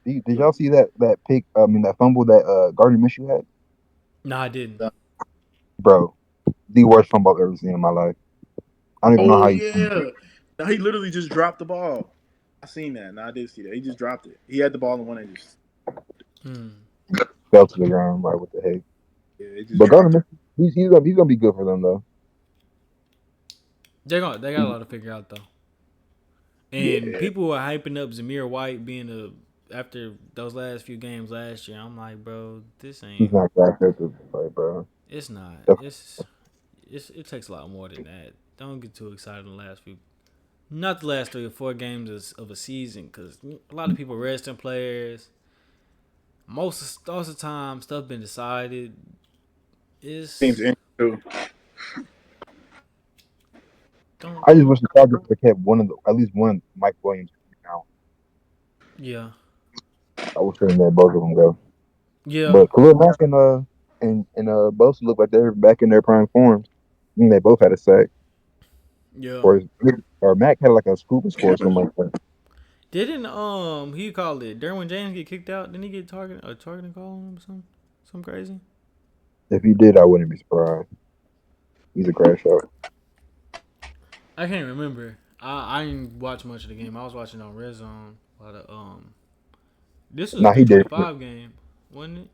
Did y'all see that pick? I mean that fumble that Gardner Minshew had, No, I didn't. bro. The worst fumble I've ever seen in my life. I don't even know Oh how he yeah. Now he literally just dropped the ball. I seen that. No, I did see that. He just dropped it. He had the ball in one and just fell to the ground. Like what the heck? yeah, he just But dropped Gardner it. Minshew, he's gonna be good for them though. They got a lot to figure out though. And Yeah. people were hyping up Zamir White being after those last few games last year. I'm like, bro, this He's ain't. not that good to play, bro. It's not. It takes a lot more than that. Don't get too excited in the last few. Not the last 3 or 4 games of a season, because a lot of people resting players. Most of the time, stuff been decided. Seems It's injured too. I just wish the Chargers would have kept at least one Mike Williams now. yeah, I wish they let both of them go. yeah, But Khalil Mack and Bosa look like they're back in their prime forms. I think they both had a sack. yeah. Or Mack had like a scoop and score or something like that. Didn't he called it Derwin James get kicked out? Didn't he get targeting call on him or something crazy? If he did, I wouldn't be surprised. He's a crash out. I can't remember. I didn't watch much of the game. I was watching on Red Zone. This was a Nah, he did. 325 game, wasn't it?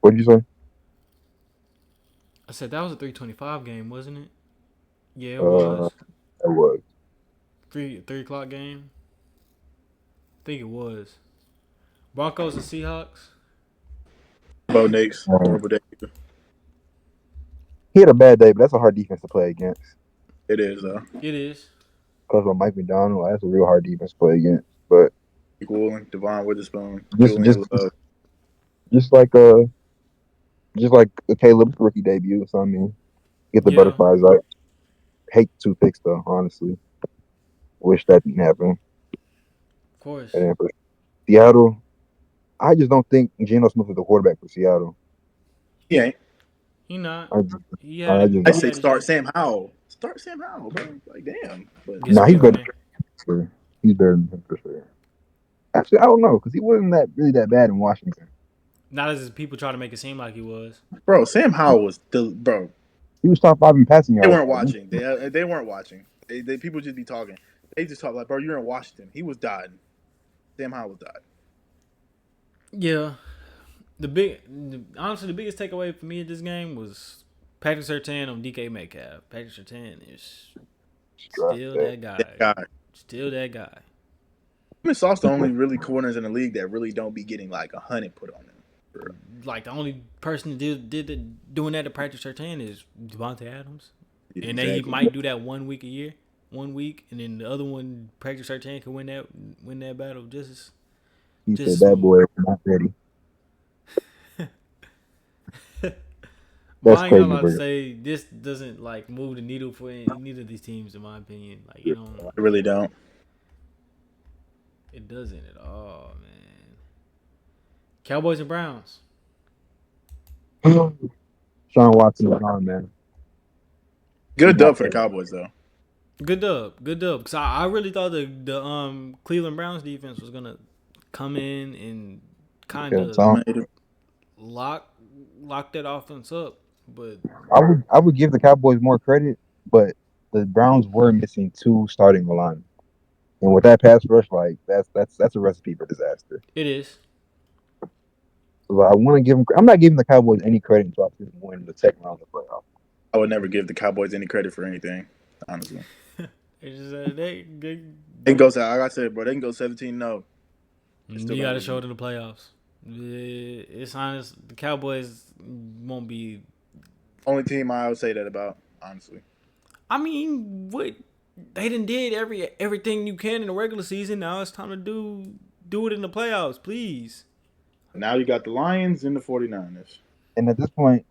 What'd you say? I said that was a 325 game, wasn't it? Yeah, it Uh, was. it was. 3 o'clock game. I think it was. Broncos and Seahawks. Bo Nix. Uh, Horrible day. he had a bad day, but that's a hard defense to play against. It is though. It is. Because with Mike McDonald, that's a real hard defense to play against. But Nick Woolen, Devon Witherspoon, just Julian Love. just like Caleb's rookie debut. So I mean, get the Yeah. butterflies out. Hate 2 picks though, honestly. Wish that didn't happen. Of course. And for Seattle, I just don't think Geno Smith is the quarterback for Seattle. He ain't. He not. I just, He I had. just I He say had his start shit. Sam Howell. Start Sam Howell, bro. Like damn. But Get nah, some he's people in better. there. He's better than him for sure. Actually, I don't know because he wasn't that bad in Washington. Not as people try to make it seem like he was. bro, Sam Howell was bro. He was top 5 in passing They yards. weren't watching. They weren't watching. They people just be talking. They just talk like, bro, you're in Washington. He was dying. Sam Howell was dying. Yeah. Honestly, the biggest takeaway for me at this game was Patrick Surtain on DK Metcalf. Patrick Surtain is still that guy. That guy. Still that guy. Even Sauce the only really corners in the league that really don't be getting like 100 put on them. Like the only person that doing that to Patrick Surtain is Devontae Adams. Yeah, And then he might do that 1 week a year, 1 week, and then the other one, Patrick Surtain can win that battle just He Just said that smooth. boy is not ready. But That's I ain't crazy. gonna lie For to you. say this doesn't like move the needle for neither of these teams, in my opinion. Like I really don't. it doesn't at all, man. Cowboys and Browns. Sean Watson is on, man. Good dub for the Cowboys though. Good dub. Cause I really thought the Cleveland Browns defense was gonna come in and kind Yeah, of Tom. Made it. lock lock that offense up. But I would give the Cowboys more credit, but the Browns were missing two starting line, and with that pass rush, like that's a recipe for disaster. it is. So I want to give them. I'm not giving the Cowboys any credit until I see them win the second round of the playoffs. I would never give the Cowboys any credit for anything, honestly. It's just they They can go, like I said, bro. They can go 17-0. you got to show it in the playoffs. It's honest. The Cowboys won't be. Only team I would say that about, honestly. I mean, what they done did everything you can in the regular season. Now it's time to do it in the playoffs, please. Now you got the Lions and the 49ers. And at this point,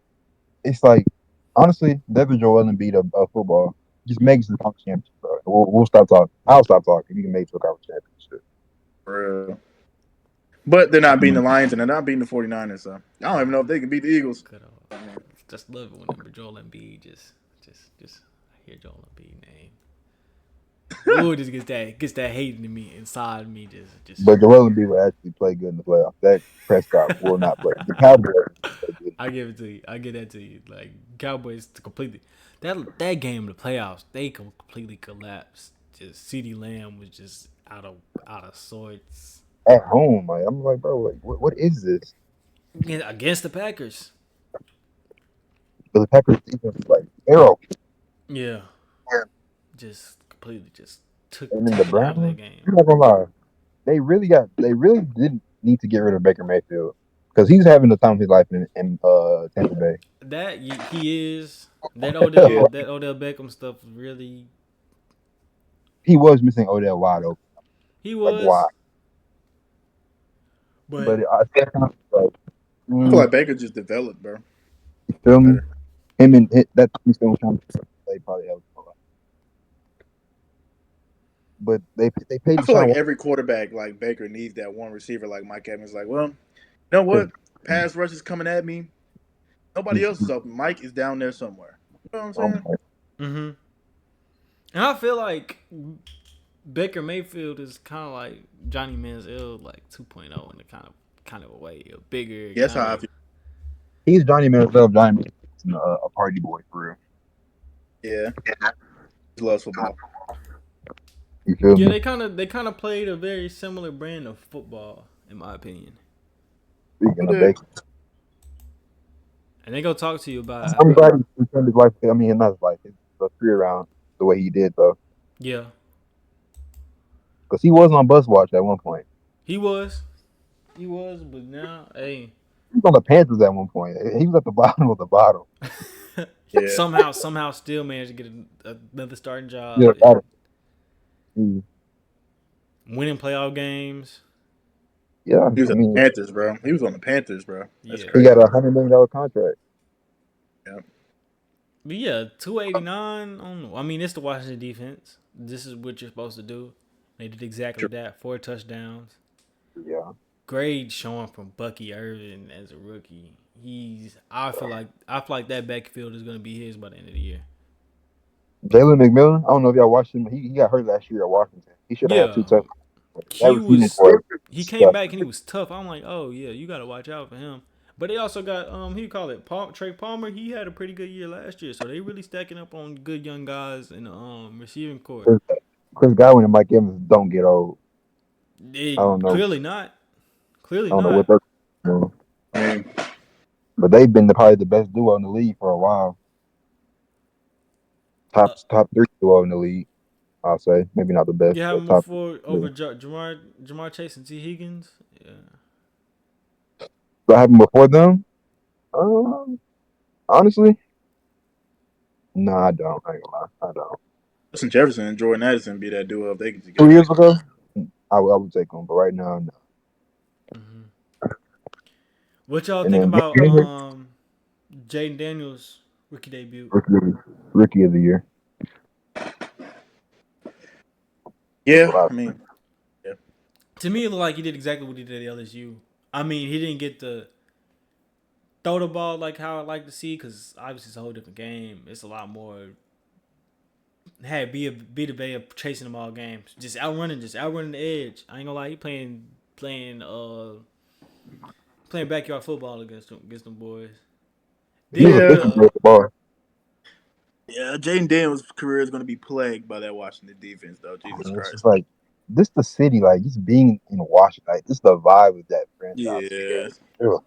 it's like honestly, Devin Joel and beat a football just makes the conference championship. Bro. We'll stop talking. I'll stop talking. You can make it to a conference championship. For real. But they're not beating the Lions and they're not beating the 49ers. So I don't even know if they can beat the Eagles. Good old. Just love it whenever Joel Embiid just I hear Joel Embiid name. Ooh, just gets that hate in me inside me. Just. But Joel Embiid will actually play good in the playoffs. Dak Prescott will not play. The Cowboys will play good. I give it to you. I give that to you. Like Cowboys to completely that game in the playoffs, they completely collapsed. Just CeeDee Lamb was just out of sorts. At home, like I'm like, bro, like what is this? Yeah, against the Packers. But the Packers defense is like arrow. Yeah. Just completely just took And then the it out of that Browns, game. I'm not gonna lie, they really didn't need to get rid of Baker Mayfield because he's having the time of his life in Tampa Bay. That he is. That Odell Beckham stuff really. He was missing Odell wide open. He was. Like why? But I think like, I feel like Baker just developed, bro. you feel me? Him and that he's been with him. They probably helped a lot. But they paid. I feel like every quarterback like Baker needs that one receiver like Mike Evans. Like, well, you know what? Pass rush is coming at me. Nobody else is open. Mike is down there somewhere. You know what I'm saying? Mm-hmm. And I feel like Baker Mayfield is kind of like Johnny Manziel, like 2.0 in a kind of a way, a bigger. Yes, how I feel. He's Johnny Manziel. Johnny Manziel's a party boy for real. Yeah, he loves football. You feel Yeah, me? they kind of played a very similar brand of football, in my opinion. Speaking of Baker, and they go talk to you about. I'm glad he turned his life. I mean, not his life, his career around the way he did, though. Yeah, because he was on bus watch at one point. He was, but now, hey, he was on the Panthers at one point. He was at the bottom of the bottom. Yeah. somehow, still managed to get another starting job. Yeah, winning playoff games. Yeah, he was on the Panthers, bro. He was on the Panthers, bro. That's crazy. He got $100 million contract. Yeah. But yeah, 289. I mean, it's the Washington defense. This is what you're supposed to do. They did exactly that. 4 touchdowns. Yeah. Great showing from Bucky Irvin as a rookie. I feel like that backfield is going to be his by the end of the year. Jalen McMillan, I don't know if y'all watched him. He got hurt last year at Washington. He should have had 2 touchdowns. He came back and he was tough. I'm like, oh yeah, you got to watch out for him. But they also got Trey Palmer. He had a pretty good year last year, so they really stacking up on good young guys in the receiving corps. Chris Godwin and Mike Evans don't get old. I don't know. Clearly not. I don't know what they're doing. But they've been probably the best duo in the league for a while. Top 3 duo in the league, I'll say. Maybe not the best. You have them over Jamar Chase and T. Higgins? Yeah. Do I have them before them? Honestly, no, I don't. I ain't gonna lie. I don't. Justin Jefferson and Jordan Addison be that duo if they could. 2 years ago, I would take them, but right now, no. Mm-hmm. What y'all think about Jaden Daniels' rookie debut? Rookie of the year. Yeah, I mean, yeah. To me, it looked like he did exactly what he did at LSU. I mean, he didn't get to throw the ball like how I like to see, because obviously it's a whole different game. It's a lot more. Hey, be the bay of chasing them all games, just outrunning the edge. I ain't gonna lie, he playing backyard football against them boys. He's Then efficient with the ball. Yeah, Jaden Daniels' career is going to be plagued by that Washington defense, though. Jesus And it's Christ. just like this the city, like just being in Washington, like this the vibe of that franchise. Yeah. Ugh.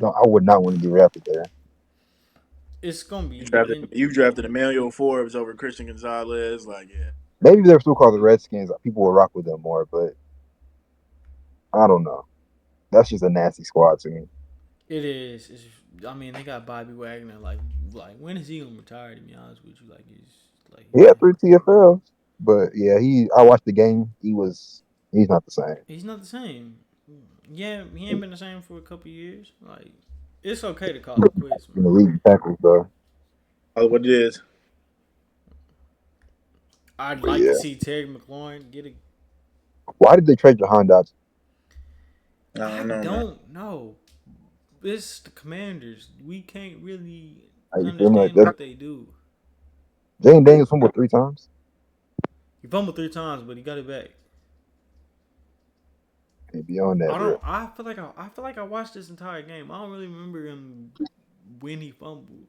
I would not want to get drafted there. it's gonna You be drafted, you drafted Emmanuel Forbes over Christian Gonzalez. Like, yeah. Maybe they're still called the Redskins. Like, people will rock with them more, but I don't know. That's just a nasty squad to me. it is. I mean, they got Bobby Wagner. Like when is he gonna retire? To be honest with you, like He had 3 TFLs, but yeah, I watched the game. He's not the same. he's not the same. Yeah, he ain't been the same for a couple years. Like it's okay to call it quits, In the man. league in tackles though. Oh, what it is. I'd But like to yeah, see Terry McLaurin get a. why did they trade Jahan Dotson? I I don't know, man. don't know. It's the Commanders. We can't really Like, you feel me? Like understand that. what they do. Jane Daniels fumbled 3 times. He fumbled 3 times, but he got it back. And beyond that, I bro. don't. I feel like I watched this entire game. I don't really remember him when he fumbled.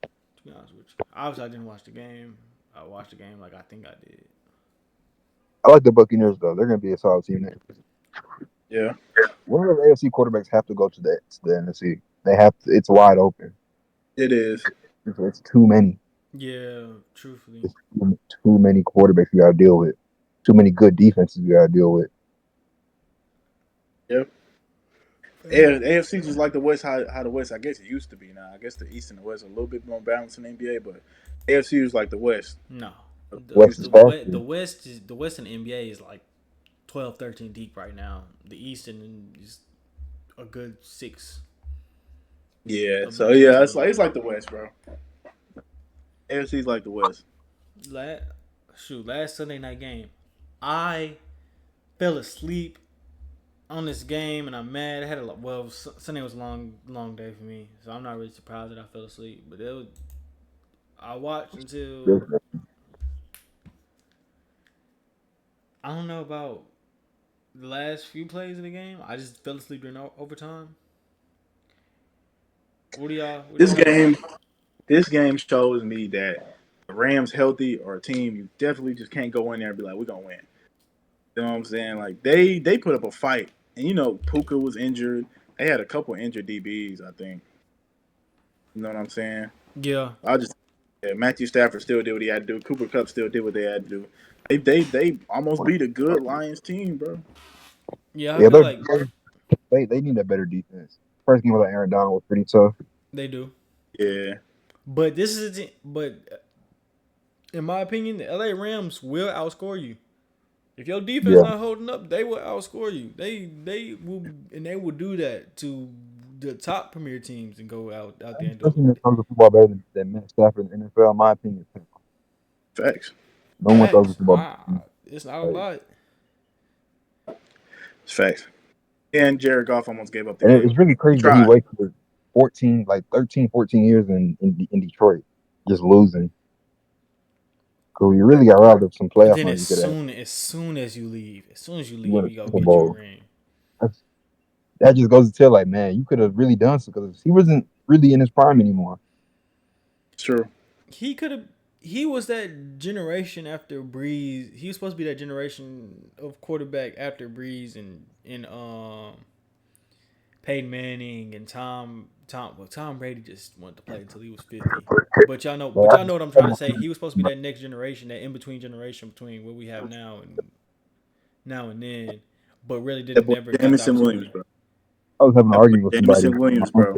To be honest with you, obviously I didn't watch the game. I watched the game like I think I did. I like the Buccaneers though. They're gonna be a solid team next. Yeah. One of the AFC quarterbacks have to go to the NFC. They have to. It's wide open. It is. It's too many. Yeah, truthfully. It's too many quarterbacks you gotta deal with. Too many good defenses you gotta deal with. Yep. Yeah, the AFC just like the West, how the West, I guess it used to be now. I guess the East and the West are a little bit more balanced in the NBA, but AFC is like the West. No, West is faster. The West in the NBA is like 12, 13 deep right now. The Eastern is a good 6. Yeah. A So good yeah, 10. it's like the West, bro. AFC is like the West. Last Sunday night game, I fell asleep on this game and I'm mad. I had Sunday was a long day for me, so I'm not really surprised that I fell asleep. But I watched until I don't know about the last few plays of the game. I just fell asleep during overtime. What do y'all? This game, this game shows me that the Rams healthy or a team you definitely just can't go in there and be like, we're gonna win. You know what I'm saying? Like they put up a fight, and Puka was injured. They had a couple injured DBs, I think. You know what I'm saying? Yeah, Matthew Stafford still did what he had to do. Cooper Kupp still did what they had to do. They almost beat a good Lions team, bro. yeah. I Yeah, feel like they need a better defense. First game without Aaron Donald was pretty tough. they do. Yeah, But in my opinion, the LA Rams will outscore you. If your defense Yeah, not holding up, they will outscore you. They will do that to the top premier teams and go out there and do especially it. when it comes to football better than Matt Stafford in the NFL, in my opinion. facts, No one throws the Facts. football. It's not a Like, lot. it's facts. And Jared Goff almost gave up the and game. it's really He crazy that he tried. wasted 13, 14 years in Detroit, just losing. Because you really got robbed of some And playoff then runs. as soon as you leave, You win a you go Super get you a Bowl. ring. That just goes to tell, like, man, you could have really done something because he wasn't really in his prime anymore. It's true. He could have. He was that generation after Breeze. He was supposed to be that generation of quarterback after Breeze and Peyton Manning and Tom Brady just wanted to play until he was 50. But y'all know what I'm trying to say. He was supposed to be that next generation, that in between generation between what we have now and then. But really That didn't boy never got the Jameson Williams, opportunity. bro. I was having an That boy argument with somebody. Jameson Williams, bro.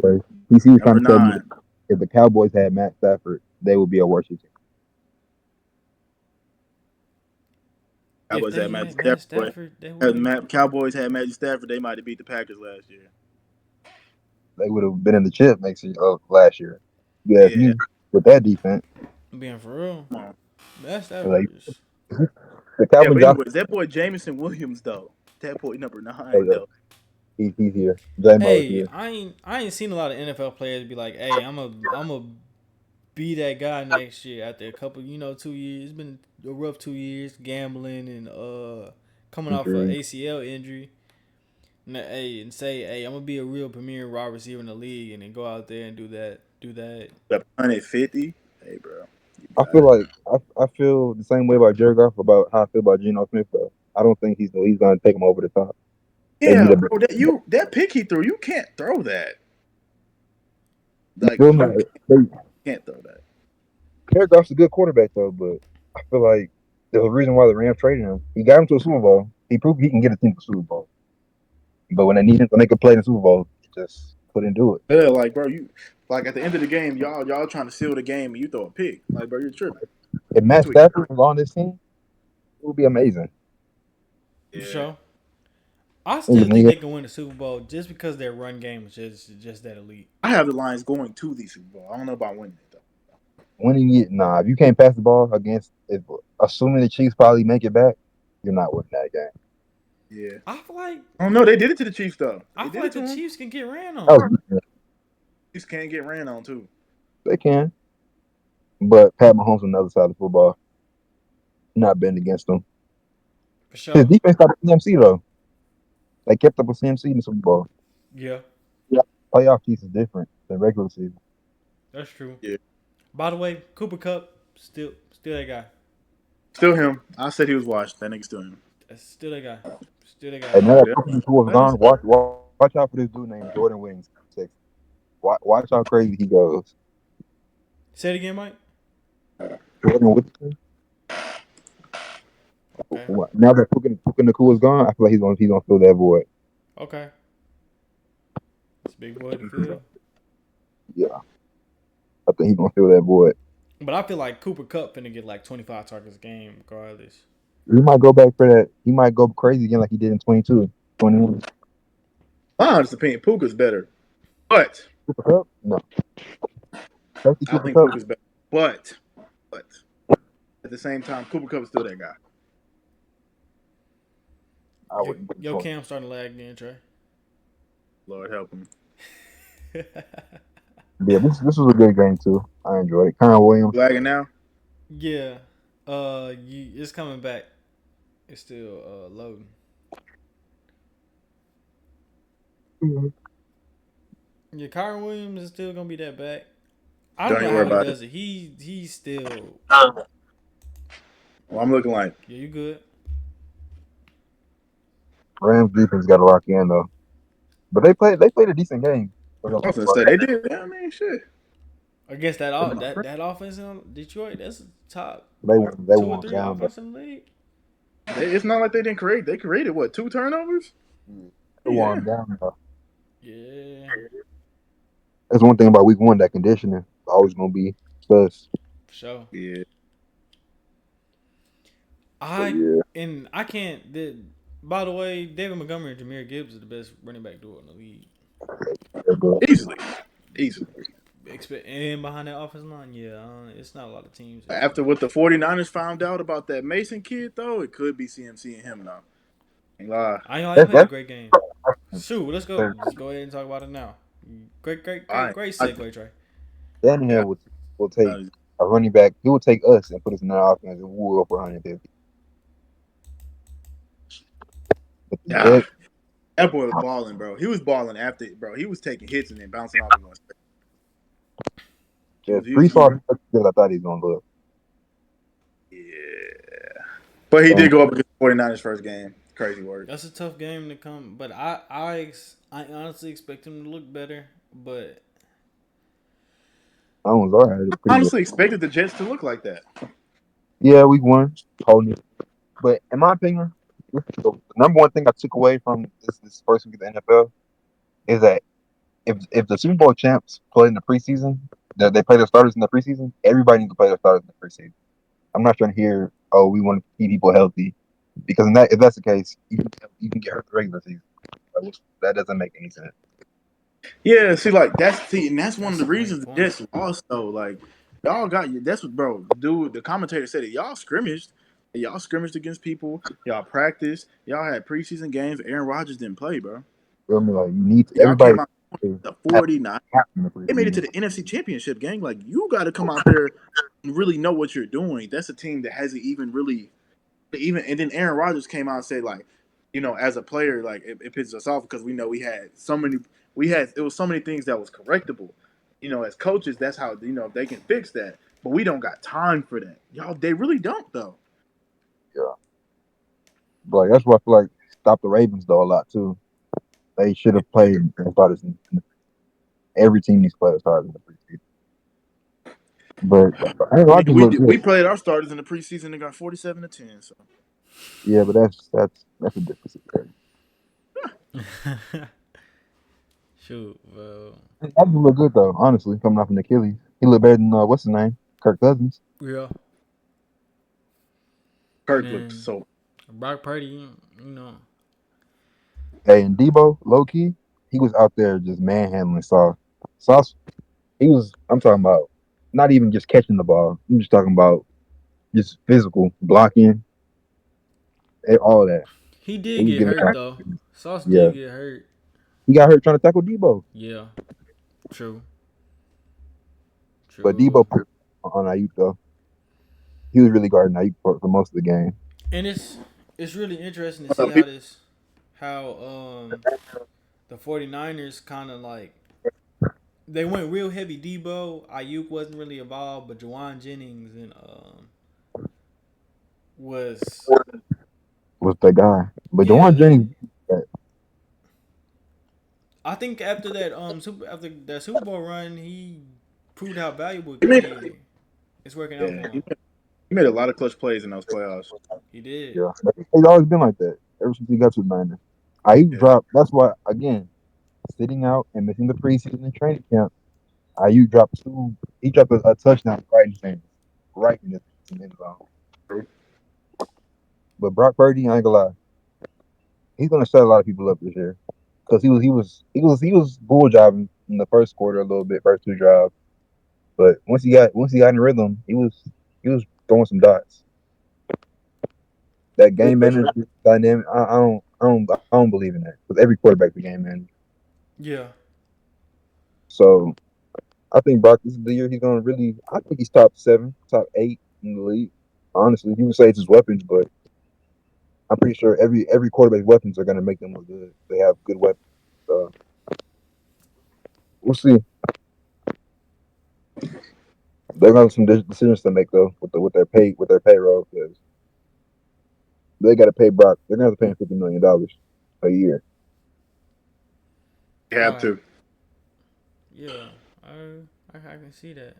He was trying Number to tell me 9. if the Cowboys had Matt Stafford, they would be a worse team. If Cowboys they had Matthew had Matt Stafford. Stafford, they would be. Cowboys had Matthew Stafford. They might have beat the Packers last year. They would have been in the chip last year. Yeah, Yeah, with that defense, Being for real, come on. Matt like Stafford is. the Yeah, Calvin but Johnson, anyways, that boy Jameson Williams though. That boy number 9 hey, though. he's here. J-Mo is Hey, here. I ain't seen a lot of NFL players be like, hey, I'm a be that guy next year after a couple, 2 years. It's been a rough 2 years gambling and coming off a Injury. ACL injury. Hey, and say, hey, I'm gonna be a real premier wide receiver in the league, and then go out there and do that. The 150. Hey, bro, you I got feel it. like I feel the same way about Jared Goff about how I feel about Geno Smith. Though I don't think he's gonna take him over the top. They need Yeah, a bro. That pick he threw, you can't throw that. you Like feel me? you can't throw that. Jared Goff's a good quarterback though, but I feel like there's a reason why the Rams traded him. He got him to a Super Bowl. He proved he can get a team to Super Bowl. But when they need him to make a play in the Super Bowl, he just couldn't do it. Yeah, like bro, you like at the end of the game, y'all trying to seal the game and you throw a pick. Like bro, you're tripping. If You Matt tweaking. Stafford was on this team, it would be amazing. For Yeah. sure. I Niggas, still think nigga, they can win the Super Bowl just because their run game is just that elite. I have the Lions going to the Super Bowl. I don't know about winning it though. winning it, nah. If you can't pass the ball against, assuming the Chiefs probably make it back, you're not winning that game. Yeah. I feel like I don't know. They did it to the Chiefs though. I They feel did it like to the them. Chiefs can get ran That on. was, Chiefs can't get ran on too. they can, but Pat Mahomes on the other side of the football, not betting against them. For His sure. defense got CMC though. They kept up with CMC in the Super Bowl. Yeah, Yeah, playoff piece is different than regular season. that's true. Yeah. By the way, Cooper Cup still that guy. Still him. I said he was washed. That nigga still him. That's still that guy. Still that guy. And now that Yeah. Cooper was That is. gone, watch out for this dude named Jordan Wings. Watch how crazy he goes. Say it again, Mike. Jordan Whittington. Okay. Now that Puka Nakua is gone, I feel like he's gonna fill that void. Okay. It's a big boy to fill. Yeah, I think he's gonna fill that void. But I feel like Cooper Cup finna get like 25 targets a game regardless. He might go back for that. He might go crazy again like he did in 22, 21. My honest opinion, Puka's better. But Cooper Cup? No. Safety I Cooper think Cup? Puka's better. But at the same time, Cooper Cup is still that guy. I wouldn't. Yo, Cam starting to lag again, Trey. Lord help him. Yeah, this was a good game too. I enjoyed it. Kyron Williams. Lagging now? Yeah. It's coming back. It's still loading. Yeah, Kyron Williams is still gonna be that back. I don't Don't know even worry how he about does it. He's still. Well, I'm looking like. Yeah, you good? Rams defense got to lock in though. But they played a decent game. I was gonna say they did. Yeah, I mean, shit. Against that offense in Detroit, that's top They two or won three down. offense in the league. It's not like they didn't create. They created what, 2 turnovers? They won down. Yeah. That's one thing about week one. That conditioning is always gonna be plus. For sure. Yeah. I can't. By the way, David Montgomery and Jahmyr Gibbs are the best running back duo in the league. Easily. And behind that offensive line, it's not a lot of teams. After what the 49ers found out about that Mason kid, though, it could be CMC and him now. Ain't lie. I know he played a great game. Shoot, let's go. Let's go ahead and talk about it now. Great segue, Trey. Tannehill will take a running back. He will take us and put us in that offense and we'll go for 150. Yeah. That boy was balling, bro. He was balling after, bro. He was taking hits and then bouncing off. Yeah, 3 stars because I thought he was gonna look. Yeah, but he did go up against the 49ers first game. Crazy work. That's a tough game to come, but I honestly expect him to look better. But I was alright. I honestly expected the Jets to look like that. Yeah, week one, holding it. But in my opinion, the number one thing I took away from this first week of the NFL is that if the Super Bowl champs play in the preseason, they play their starters in the preseason, everybody needs to play their starters in the preseason. I'm not trying to hear, oh, we want to keep people healthy, because if that's the case, you can get hurt the regular season. That doesn't make any sense. Yeah, and that's one of the reasons the Jets lost though. Like y'all got you. That's what, bro. Dude, the commentator said it. Y'all scrimmaged against people. Y'all practiced. Y'all had preseason games. Aaron Rodgers didn't play, bro. I mean, like, you need Y'all everybody. came out the 49. They made it to the NFC Championship game. Like, you got to come out there and really know what you're doing. That's a team that hasn't even really. And then Aaron Rodgers came out and said, like, as a player, like it pisses us off because we know it was so many things that was correctable. As coaches, that's how they can fix that. But we don't got time for that. Y'all, they really don't though. Yeah, but like, that's why I feel like stop the Ravens though a lot too. They should have played and started every team needs to play starters in the preseason. But I, don't know, I I mean, just we look did, we good. played our starters in the preseason and got 47-10. So Yeah, but that's a different situation. Shoot, bro. I just look good though, honestly, coming off an Achilles. He looked better than what's his name, Kirk Cousins. Yeah, Kirk looked man. so. Brock Purdy, you know. Hey, and Debo, low key, he was out there just manhandling Sauce. Sauce, he was. I'm talking about not even just catching the ball. I'm just talking about just physical blocking, all that. He He did was get giving. hurt though. Sauce Yeah, did get hurt. he got hurt trying to tackle Debo, Yeah, true, but true. Debo put on Ayuk though. He was really guarding Ayuk for most of the game. And it's really interesting to see how the 49ers kind of like they went real heavy Debo. Ayuk wasn't really involved, but Jawan Jennings and was Was that guy? But yeah. Jawan Jennings, I think after that Super Bowl run, he proved how valuable it He could made, be. It's working out for yeah, him. he made a lot of clutch plays in those playoffs. He did. yeah, he's always been like that ever since he got to the Niners. Ayuk Yeah, dropped. That's why again, sitting out and missing the preseason and training camp. Ayuk dropped two. He dropped a touchdown right in his hands, right in his end zone. true. But Brock Purdy, I ain't gonna lie, he's gonna shut a lot of people up this year because he was bull jobbing in the first quarter a little bit, first two drives. But once he got in rhythm, he was throwing some dots. That game manager dynamic, I don't believe in that because every quarterback's a game manager. Yeah. So I think Brock, this is the year he's gonna really. I think he's top seven, top eight in the league. Honestly, you can say it's his weapons, but I'm pretty sure every quarterback's weapons are gonna make them look good. They have good weapons. So we'll see. They're gonna have some decisions to make though with their payroll because they got to pay Brock. They're gonna have to pay him $50 million a year. You have Right. to. Yeah. I can see that.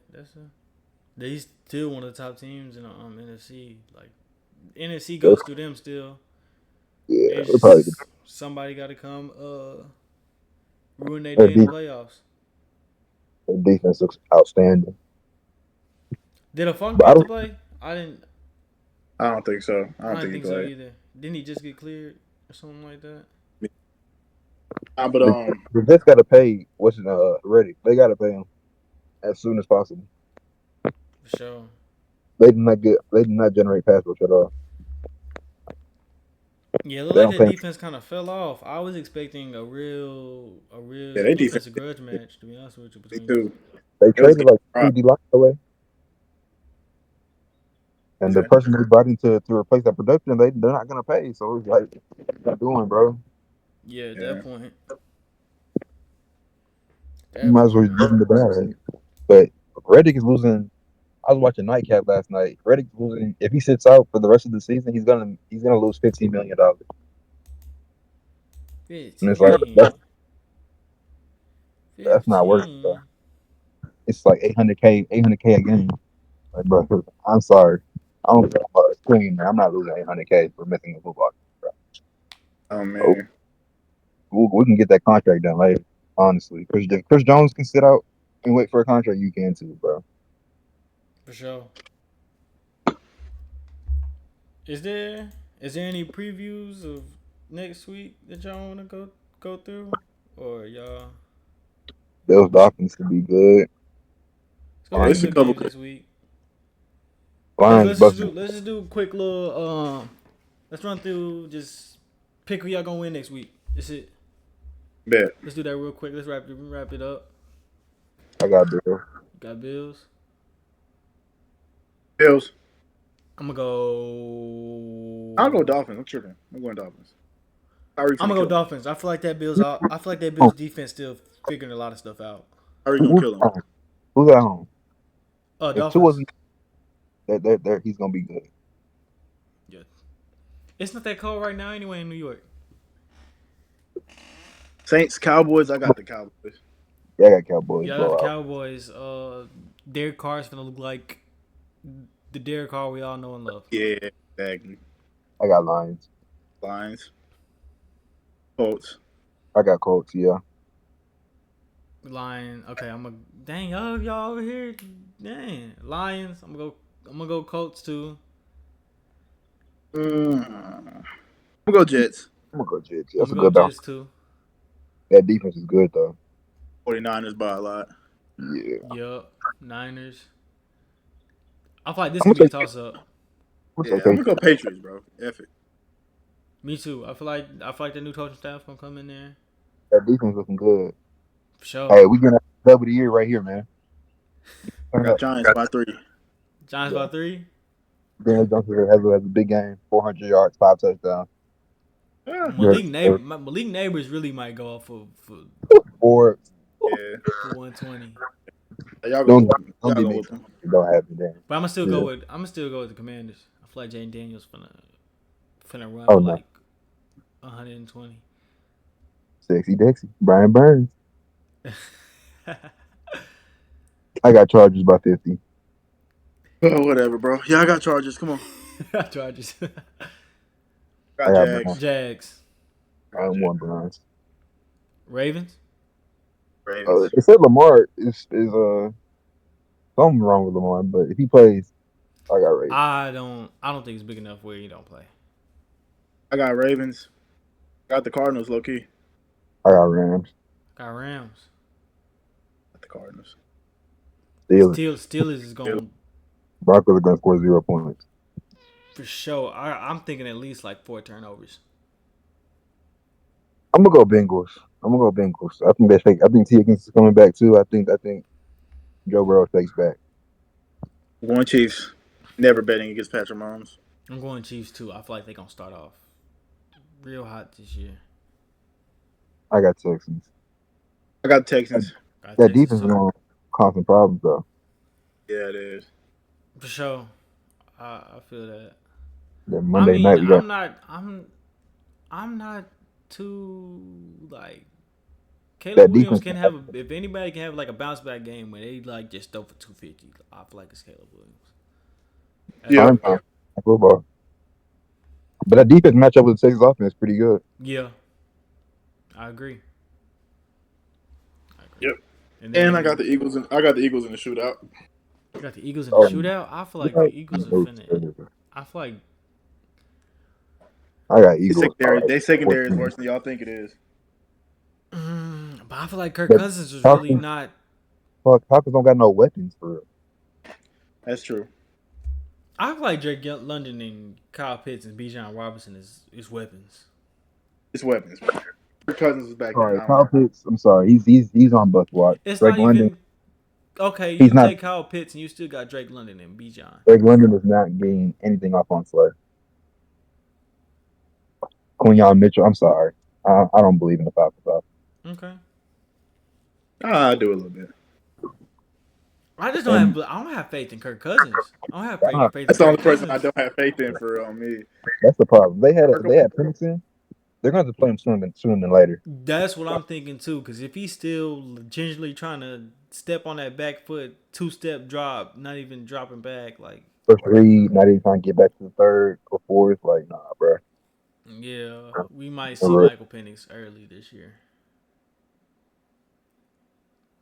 They still one of the top teams in the NFC. Like NFC They're, goes through them still. yeah, It's they're probably just somebody got to come ruin their their, day in the de- playoffs. their defense looks outstanding. Did a Funk But I get to don't. play? I didn't. I don't think so. I I don't didn't think he think so played. either. Didn't he just get cleared or something like that? But The, the Jets got to pay what's Reddick. They got to pay him as soon as possible. For sure. They did not get. They did not generate pass rush at all. Yeah, it looked They like don't that pay him. defense kind of fell off. I was expecting a real yeah, they defense defensive grudge match. To be honest with you, they between too. They It was traded getting like robbed. 3D line away, and the Exactly. person they brought in to replace that production, they're not gonna pay. So it's like, what you doing, bro? yeah, at that Yeah. point, You that might as well point, just give him the bag. But Reddick is losing. I was watching Nightcap last night. Reddick's losing. If he sits out for the rest of the season, he's gonna lose $15 million. And it's like 15, that's not worth it. Bro. 15. It's like 800K a game. Like, bro, I'm sorry. I don't care about a screen, man. I'm not losing 800K for missing a football game, Oh bro. man. We can get that contract done later. Honestly, if Chris Jones can sit out and wait for a contract, you can too, bro. For sure. Is there any previews of next week that y'all want to go through, or y'all? Bills Dolphins could be good. It's gonna Yeah, be some Lions, it's a good couple. games this week. Let's Lions let's just do busting. let's just do a quick little Let's run through just pick who y'all gonna win next week. That's it. Bet. Let's do that real quick. Let's wrap it up. I got Bills. You got Bills. Bills. I'm gonna I'll go go. Dolphins. I'm tripping. I'm going Dolphins. Kyrie I'm finna gonna go kill him. Dolphins. I feel like that Bills defense still figuring a lot of stuff out. Kyrie gonna kill him. Who's at home? If two Dolphins. wasn't there, he's gonna be good. Yeah. It's not that cold right now anyway in New York. Saints, Cowboys. I got the Cowboys. Yeah, I got Cowboys Yeah, I got the blowout. Cowboys. Derek Carr's gonna look like the Derek Carr we all know and love. Yeah, exactly. I got Lions. Lions. Colts. I got Colts. Yeah. Lion. Okay, I'm a dang y'all over here. Dang Lions. I'm gonna go Colts too. I'm gonna go Jets. I'm gonna go Jets. I'm That's a gonna good go bounce. Jets too. That defense is good though. 49ers by a lot. Yeah. Yup. Niners. I feel like this I'm could be a gonna toss up. Yeah, I'm gonna go Patriots, bro. F it. Me too. I feel like the new coaching staff gonna come in there. That defense looking good. For sure. Hey, we gonna double the year right here, man. I got Giants by 3. Giants by 3. Daniel Jones has a big game, 400 yards, 5 touchdowns. Yeah. Malik Neighbors really might go off for Or 120. Y'all don't go be me. with them. Don't have it then. But I'm gonna still go with the Commanders. I feel like Jane Daniels finna run Oh, for no. like 120. Sexy Dexy. Brian Burns. I got Chargers by 50. Oh, whatever, bro. Yeah, I got Chargers. Come on. Chargers. Got Jags. Jags. I want Browns. Ravens. Ravens. They said Lamar is something wrong with Lamar, but if he plays, I got Ravens. I don't think it's big enough where he don't play. I got Ravens. Got the Cardinals, low key. I got Rams. Got Rams. Got the Cardinals. Steelers is going Broncos are going to score 0 points. for sure. I'm thinking at least like 4 turnovers. I'm gonna go Bengals. I think they fake. I think T. Higgins is coming back too. I think Joe Burrow takes back. Going Chiefs. Never betting against Patrick Mahomes. I'm going Chiefs too. I feel like they're gonna start off real hot this year. I got Texans. I got Texans. That defense is going to cause some problems though. Yeah, it is. For sure. I feel that. That Monday night we got. I'm not too like Caleb Williams can have if anybody can have like a bounce back game where they like just throw for 250. I feel like it's Caleb Williams. Yeah. Football. But that defense matchup with the Texas offense is pretty good. Yeah. I agree. Yep. And I got the Eagles in the shootout. You got the Eagles in the shootout? I feel like the Eagles are finna. I feel like I got Eagles. Their secondary is worse than y'all think it is. But I feel like Kirk Cousins was really not. Fuck, Falcons don't got no weapons for real. That's true. I feel like Drake London and Kyle Pitts and Bijan Robinson is weapons. It's weapons. Kirk Cousins is back. All right, Kyle Pitts. I'm sorry, he's on bus watch. It's Drake not London. even. Okay, you take Kyle Pitts and you still got Drake London and Bijan. Drake London is not getting anything off on Slay. Quinyon Mitchell. I'm sorry. I don't believe in the Falcons. Okay. I do a little bit. I just don't have faith in Kirk Cousins. I don't have faith. That's the only person I don't have faith in for me. That's the problem. They had Pendleton. They're going to play him sooner than later. That's what I'm thinking too. Because if he's still gingerly trying to step on that back foot, 2-step drop, not even dropping back, like first read, not even trying to get back to the third or fourth, like nah, bro. Yeah, we might see Michael Penix early this year.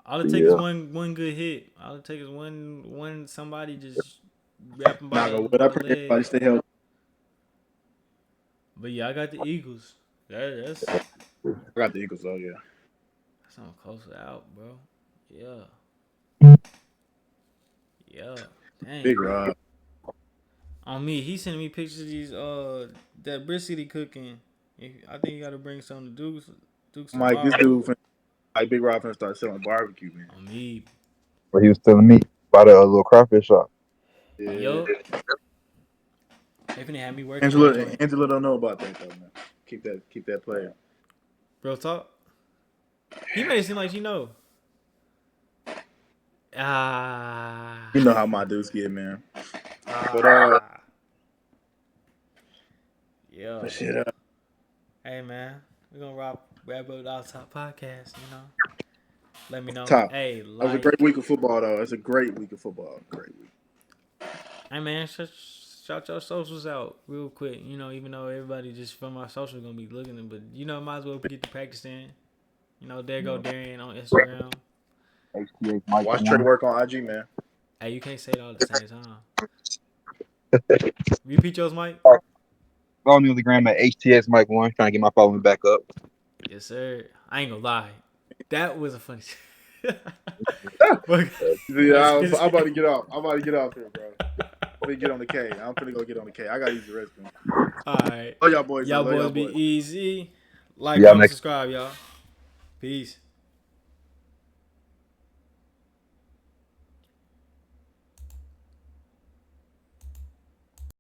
All it takes is one good hit. All it takes is one somebody just wrapping by the I pray everybody stay healthy. But yeah, I got the Eagles. I got the Eagles though, yeah. That's something closer out, bro. Yeah. Yeah. Dang. Big Rob. On me, he sending me pictures of these that brisket he cooking. I think you got to bring some to Duke's. Mike, this dude, like Big Rob, finna start selling barbecue, man. On me. But he was telling me about a little crawfish shop. Yeah. They finna have me working. Angela don't know about that though, man. Keep that player. Real talk. He made it seem like you know. Ah. You know how my dudes get, man. But Yeah. but shit. Hey man, we're gonna wrap up our top podcast. Let me know. Top. Hey, That was a great week of football, though. It's a great week of football. Great week. Hey man, shout your socials out real quick. Even though everybody just from our socials gonna be looking at, but might as well get the practice in. There go Darian on Instagram. HTH Mike Watch Trey 1. work on IG, man. Hey, you can't say it all at the same time. Repeat yours, Mike. Follow me on the gram at HTX Mike 1, trying to get my following back up. Yes, sir. I ain't gonna lie. That was a funny. Yeah, I'm about to get off. I'm about to get off here, bro. Let me get on the K. I'm finna go get on the K. I gotta use the restroom. All right. Oh, y'all boys. Y'all Love boys be easy. Like, Y'all comment, next- subscribe, y'all. Peace.